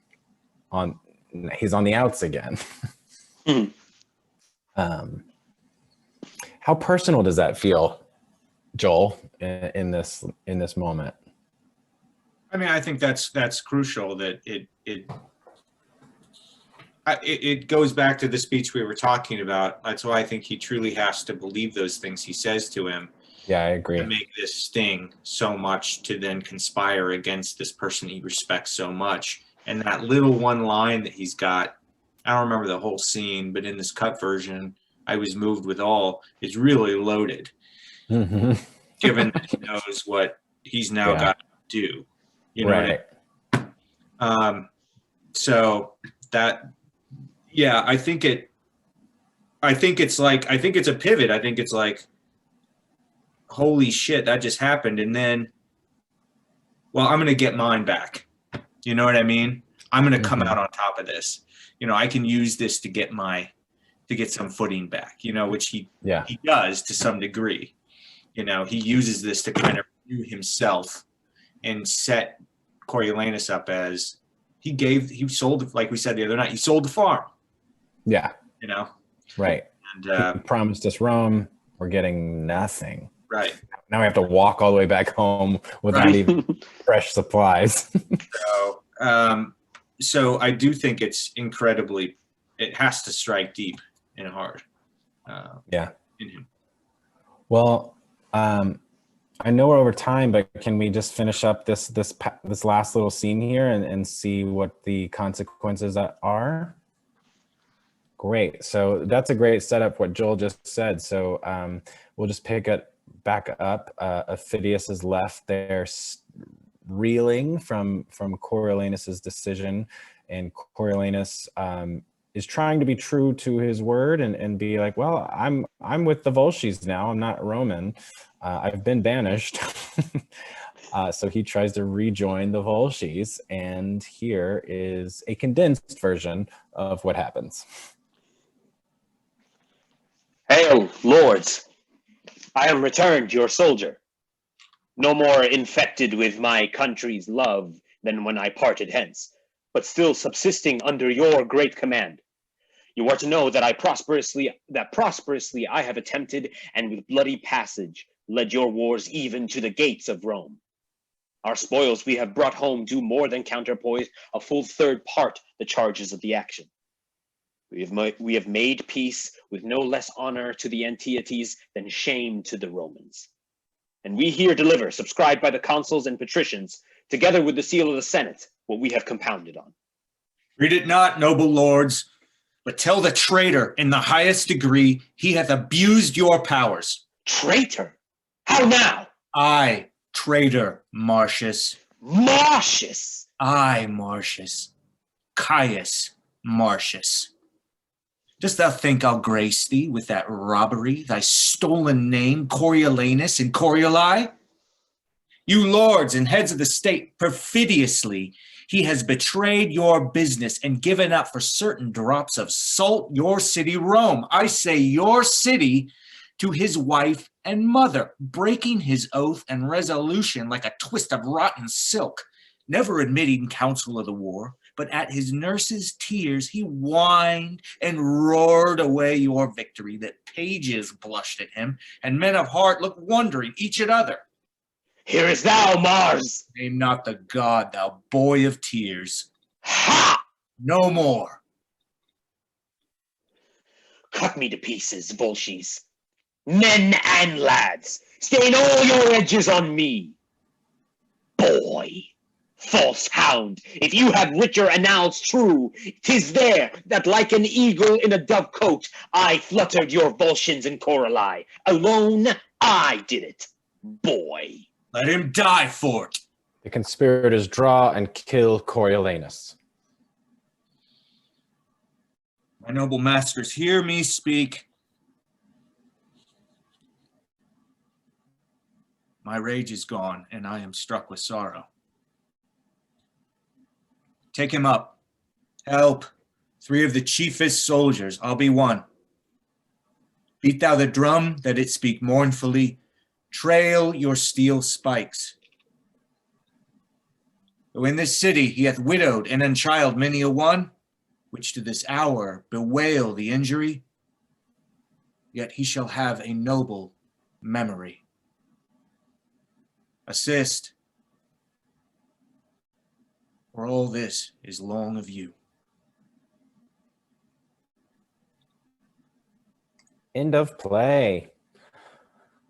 he's on the outs again. How personal does that feel, Joel, in this moment? I mean, I think that's crucial, that it goes back to the speech we were talking about. That's why I think he truly has to believe those things he says to him. Yeah, I agree. To make this sting so much, to then conspire against this person he respects so much. And that little one line that he's got, I don't remember the whole scene, but in this cut version, I was moved with all, is really loaded. Mm-hmm. Given that he knows what he's now got to do. You know right. what I mean? So that, yeah, I think it's a pivot. I think it's like, holy shit, that just happened. And then, well, I'm going to get mine back. You know what I mean? I'm going to come out on top of this. You know, I can use this to get some footing back, you know, which he does to some degree. You know, he uses this to kind of view himself and set Coriolanus up as he sold, like we said the other night, he sold the farm. Yeah. You know? Right. And he promised us Rome. We're getting nothing. right. Now we have to walk all the way back home without even fresh supplies. So I do think it's incredibly, it has to strike deep and hard. Yeah. In him. Well, I know we're over time, but can we just finish up this last little scene here and see what the consequences are? Great. So that's a great setup what Joel just said. So we'll just pick it back up. Phidias is left there reeling from Coriolanus's decision, and Coriolanus is trying to be true to his word and be like, well, I'm with the Volsces now. I'm not Roman. I've been banished. So he tries to rejoin the Volsces, and here is a condensed version of what happens. Hail, lords! I am returned your soldier, no more infected with my country's love than when I parted hence, but still subsisting under your great command. You are to know that prosperously I have attempted, and with bloody passage led your wars even to the gates of Rome. Our spoils we have brought home do more than counterpoise a full third part the charges of the action. We have made peace with no less honor to the Antiotes than shame to the Romans. And we here deliver, subscribed by the consuls and patricians, together with the seal of the Senate, what we have compounded on. Read it not, noble lords, but tell the traitor in the highest degree he hath abused your powers. Traitor? How now? I, traitor, Marcius. Marcius! I, Marcius. Caius Marcius. Dost thou think I'll grace thee with that robbery, thy stolen name, Coriolanus and Corioli? You lords and heads of the state, perfidiously, he has betrayed your business and given up for certain drops of salt your city, Rome. I say your city, to his wife and mother, breaking his oath and resolution like a twist of rotten silk, never admitting counsel of the war, but at his nurse's tears he whined and roared away your victory, that pages blushed at him, and men of heart looked wondering each at other. Here is thou, Mars! Name not the god, thou boy of tears. Ha! No more. Cut me to pieces, Volsces. Men and lads, stain all your edges on me. Boy! False hound, if you have richer annals true, 'tis there that like an eagle in a dovecote, I fluttered your Volscians and Coroli. Alone, I did it, boy. Let him die for it. The conspirators draw and kill Coriolanus. My noble masters, hear me speak. My rage is gone, and I am struck with sorrow. Take him up. Help. 3 of the chiefest soldiers, I'll be one. Beat thou the drum, that it speak mournfully. Trail your steel spikes. Though in this city he hath widowed and unchild many a one, which to this hour bewail the injury, yet he shall have a noble memory. Assist, for all this is long of you. End of play.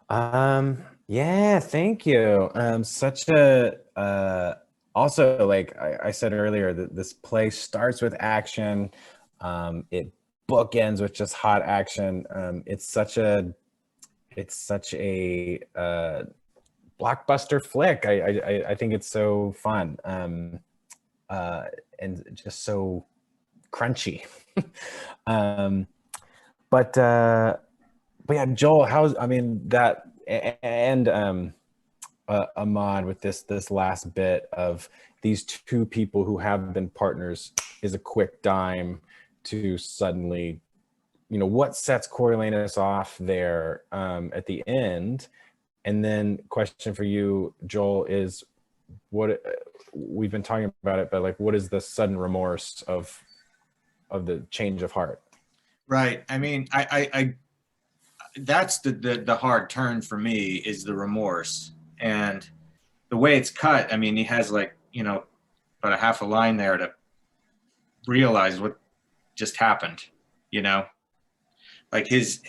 Yeah, thank you. Such a also, like I said earlier, that this play starts with action. It bookends with just hot action. It's such a blockbuster flick. I think it's so fun. And just so crunchy. But yeah, Joel, that and Ahmad with this last bit of these 2 people who have been partners is a quick dime to suddenly, what sets Coriolanus off there at the end. And then question for you, Joel, is we've been talking about it, but like, what is the sudden remorse of the change of heart? Right. I mean, I that's the hard turn for me, is the remorse. And the way it's cut, I mean, he has like, you know, about a half a line there to realize what just happened, you know, like his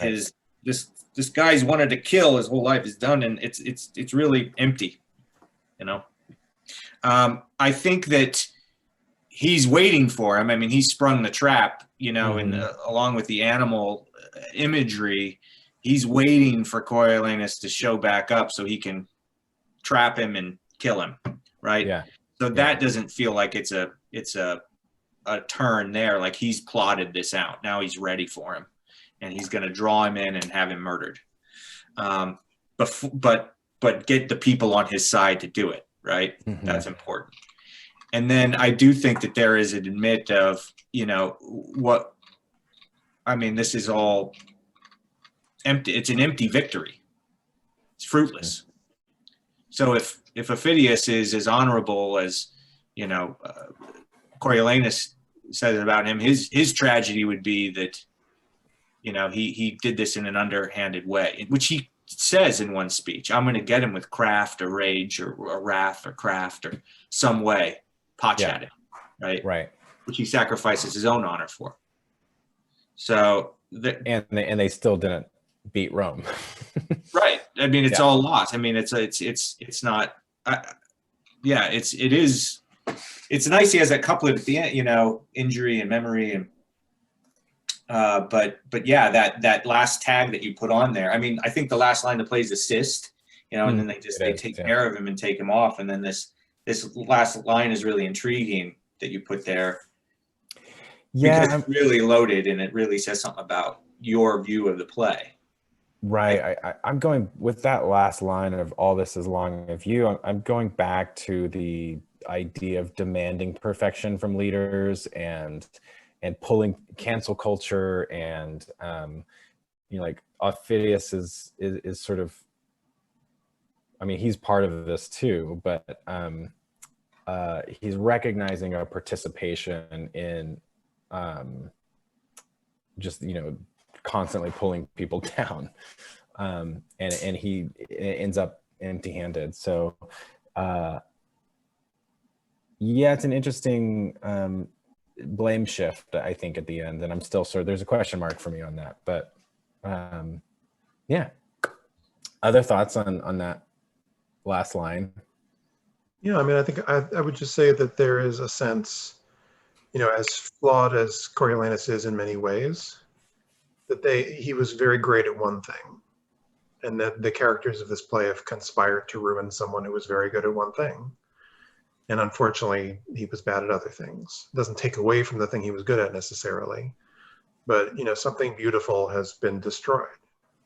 this guy's wanted to kill his whole life is done, and it's really empty, you know. I think that he's waiting for him. I mean, he sprung the trap, you know, and along with the animal imagery, he's waiting for Coriolanus to show back up so he can trap him and kill him, right? Yeah. So that doesn't feel like it's a turn there. Like he's plotted this out. Now he's ready for him, and he's going to draw him in and have him murdered. But get the people on his side to do it, right? That's important. And then I do think that there is an admit of, you know, what, I mean, this is all empty. It's an empty victory. It's fruitless. So if Ophidius is as honorable as, you know, Coriolanus says about him, his tragedy would be that, you know, he did this in an underhanded way, which he says in one speech. I'm going to get him with craft or rage or wrath or craft or some way, potch at him, right? Right. Which he sacrifices his own honor for. So and they still didn't beat Rome. Right. I mean, it's all lost. I mean, it's not. It's nice he has that couplet at the end, you know, injury and memory, and but yeah, that last tag that you put on there. I mean, I think the last line that plays assist, you know, and then they take care of him and take him off, and then this last line is really intriguing that you put there. Yeah, because it's really loaded, and it really says something about your view of the play. Right. I'm going with that last line of all this is long of you. I'm going back to the idea of demanding perfection from leaders and pulling cancel culture, and you know, like Ophidius is sort of, I mean, he's part of this too, but he's recognizing a participation in just, you know, constantly pulling people down, and he ends up empty-handed. So yeah, it's an interesting blame shift, I think, at the end, and I'm still sort of, there's a question mark for me on that, but yeah. Other thoughts on that last line? Yeah, I mean, I think I would just say that there is a sense, you know, as flawed as Coriolanus is in many ways, that he was very great at one thing, and that the characters of this play have conspired to ruin someone who was very good at one thing. And unfortunately, he was bad at other things. It doesn't take away from the thing he was good at necessarily, but, you know, something beautiful has been destroyed.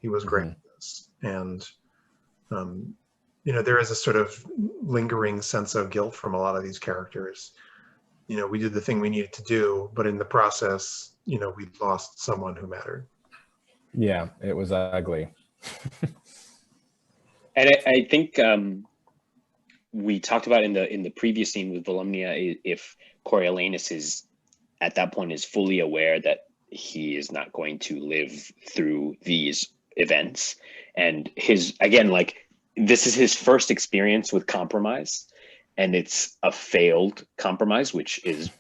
He was great at this. And, you know, there is a sort of lingering sense of guilt from a lot of these characters. You know, we did the thing we needed to do, but in the process, you know, we lost someone who mattered. Yeah, it was ugly. And I think we talked about in the previous scene with Volumnia, if Coriolanus is at that point is fully aware that he is not going to live through these events, and this is his first experience with compromise, and it's a failed compromise, which is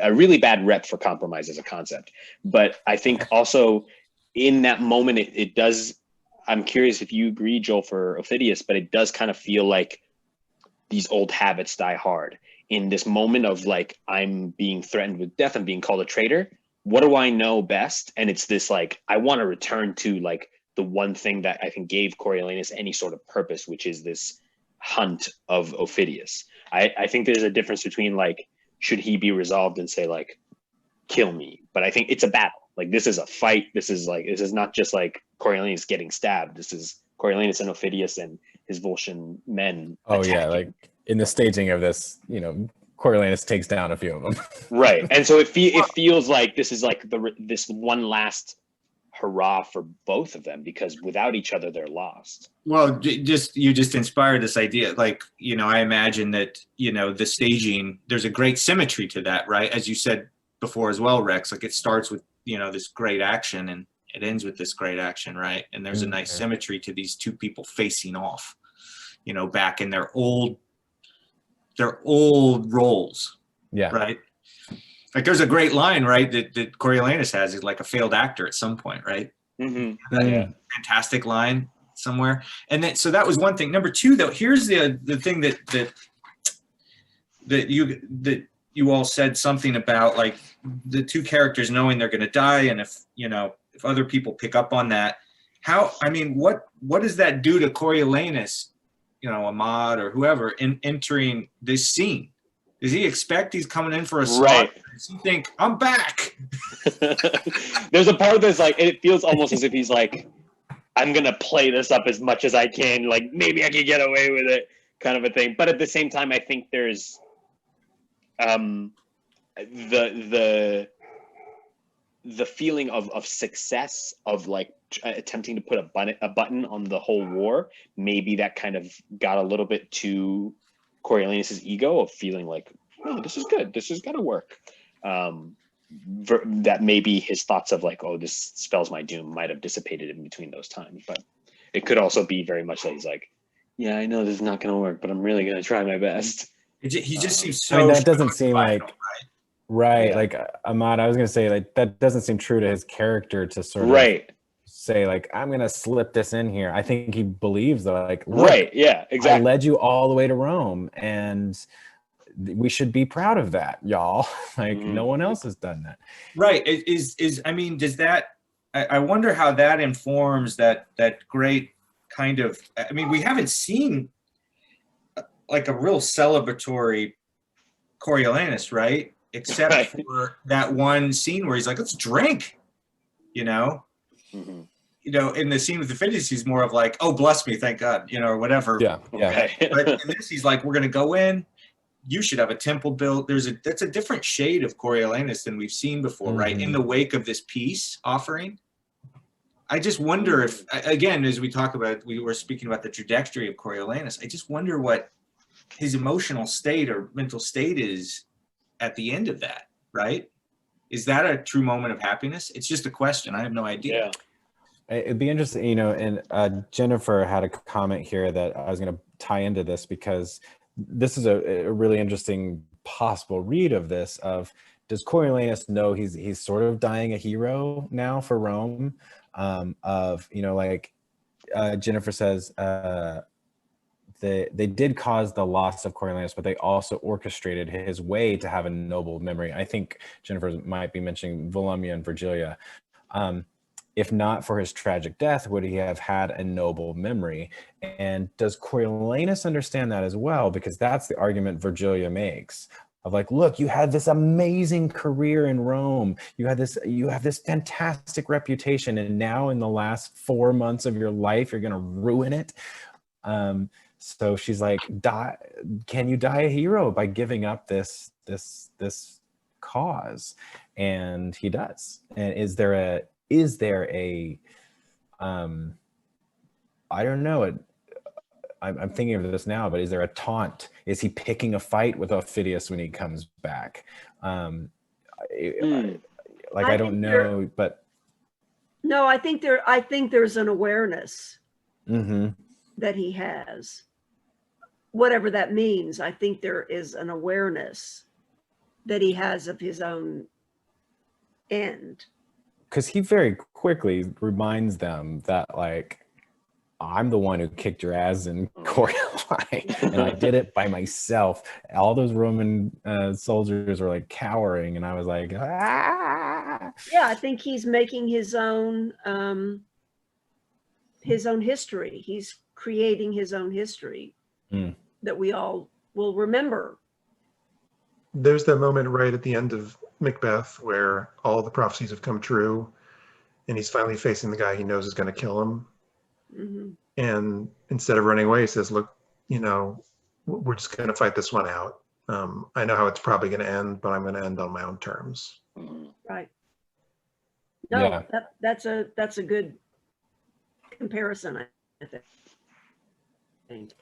a really bad rep for compromise as a concept. But I think also in that moment, it does, I'm curious if you agree, Joel, for Ophidius, but it does kind of feel like these old habits die hard. In this moment of like, I'm being threatened with death, I'm being called a traitor, what do I know best? And it's this like, I want to return to like the one thing that I think gave Coriolanus any sort of purpose, which is this hunt of Ophidius. I think there's a difference between like, should he be resolved and say like, kill me? But I think it's a battle. Like, this is a fight. This is not just like Coriolanus getting stabbed. This is Coriolanus and Ophidius and his Volscian men. Oh attacking. yeah, like in the staging of this, you know, Coriolanus takes down a few of them. Right, and so it feels like this is like this one last hurrah for both of them, because without each other, they're lost. Well, you just inspired this idea. Like, I imagine that, the staging, there's a great symmetry to that, right? As you said before as well, Rex, like it starts with, this great action and it ends with this great action, right? And there's a nice symmetry to these two people facing off, back in their old roles. Yeah. Right. Like there's a great line, right, that Coriolanus has, is like a failed actor at some point, right? Mm-hmm. Fantastic line somewhere. And then, so that was one thing. Number two, though, here's the thing that you all said something about, like the two characters knowing they're going to die, and if other people pick up on that, what does that do to Coriolanus, Ahmad or whoever, in entering this scene? Does he expect he's coming in for a slot? Right. Does he think, I'm back? There's a part that's like, it feels almost as if he's like, I'm going to play this up as much as I can. Like, maybe I can get away with it, kind of a thing. But at the same time, I think there's the feeling of success, of like attempting to put a button on the whole war. Maybe that kind of got a little bit to Coriolanus's ego, of feeling like, oh, this is good, this is gonna work. That maybe his thoughts of like, oh, this spells my doom, might have dissipated in between those times. But it could also be very much that he's like, yeah, I know this is not gonna work, but I'm really gonna try my best. He just seems so. that doesn't seem like right. Yeah. Like Ahmad, I was gonna say, like that doesn't seem true to his character to sort of say like, I'm gonna slip this in here. I think he believes though, like, look, yeah, exactly. I led you all the way to Rome, and we should be proud of that, y'all. Like no one else has done that. Right. Does that? I wonder how that informs that great kind of. We haven't seen like a real celebratory Coriolanus, right? Except for that one scene where he's like, let's drink, in the scene with the Fidgets, he's more of like, oh, bless me, thank God, or whatever. Yeah. But in this, he's like, we're going to go in. You should have a temple built. That's a different shade of Coriolanus than we've seen before, right? In the wake of this peace offering. I just wonder if, again, as we were speaking about the trajectory of Coriolanus, I just wonder what his emotional state or mental state is at the end of that, right? Is that a true moment of happiness? It's just a question. I have no idea. Yeah. It'd be interesting, and Jennifer had a comment here that I was going to tie into this, because this is a really interesting possible read of this, of does Coriolanus know he's sort of dying a hero now for Rome? Jennifer says, they did cause the loss of Coriolanus, but they also orchestrated his way to have a noble memory. I think Jennifer might be mentioning Volumnia and Virgilia. If not for his tragic death, would he have had a noble memory? And does Coriolanus understand that as well? Because that's the argument Virgilia makes, of like, look, you had this amazing career in Rome. You have this fantastic reputation, and now in the last 4 months of your life, you're gonna ruin it. So she's like, can you die a hero by giving up this cause? And he does. And is there a I don't know, I'm thinking of this now, but is there a taunt? Is he picking a fight with Aufidius when he comes back? I don't know, but no, I think there's an awareness that he has, whatever that means. I think there is an awareness that he has of his own end. Because he very quickly reminds them that, like, I'm the one who kicked your ass in Coriolanus, and I did it by myself. All those Roman soldiers were like cowering, and I was like, ah. Yeah, I think he's making his own history. He's creating his own history that we all will remember. There's that moment right at the end of Macbeth where all the prophecies have come true, and he's finally facing the guy he knows is going to kill him. And instead of running away, he says, look, we're just going to fight this one out. I know how it's probably going to end, but I'm going to end on my own terms. Right. No, Yeah. that's a good comparison, I think.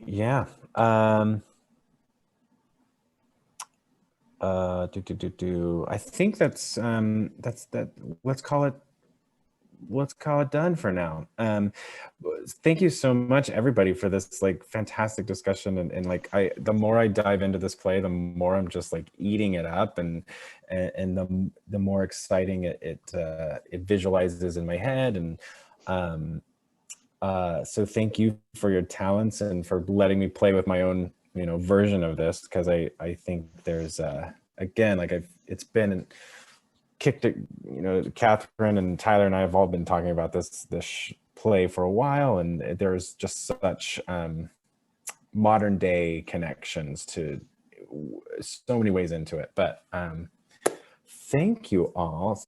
Yeah. I think that's that. Let's call it done for now. Thank you so much, everybody, for this like fantastic discussion. And like the more I dive into this play, the more I'm just like eating it up, and the more exciting it visualizes in my head. And so thank you for your talents and for letting me play with my own version of this, because I think there's again, like it's been kicked it, Catherine and Tyler and I have all been talking about this play for a while, and there's just such modern day connections to so many ways into it. But thank you all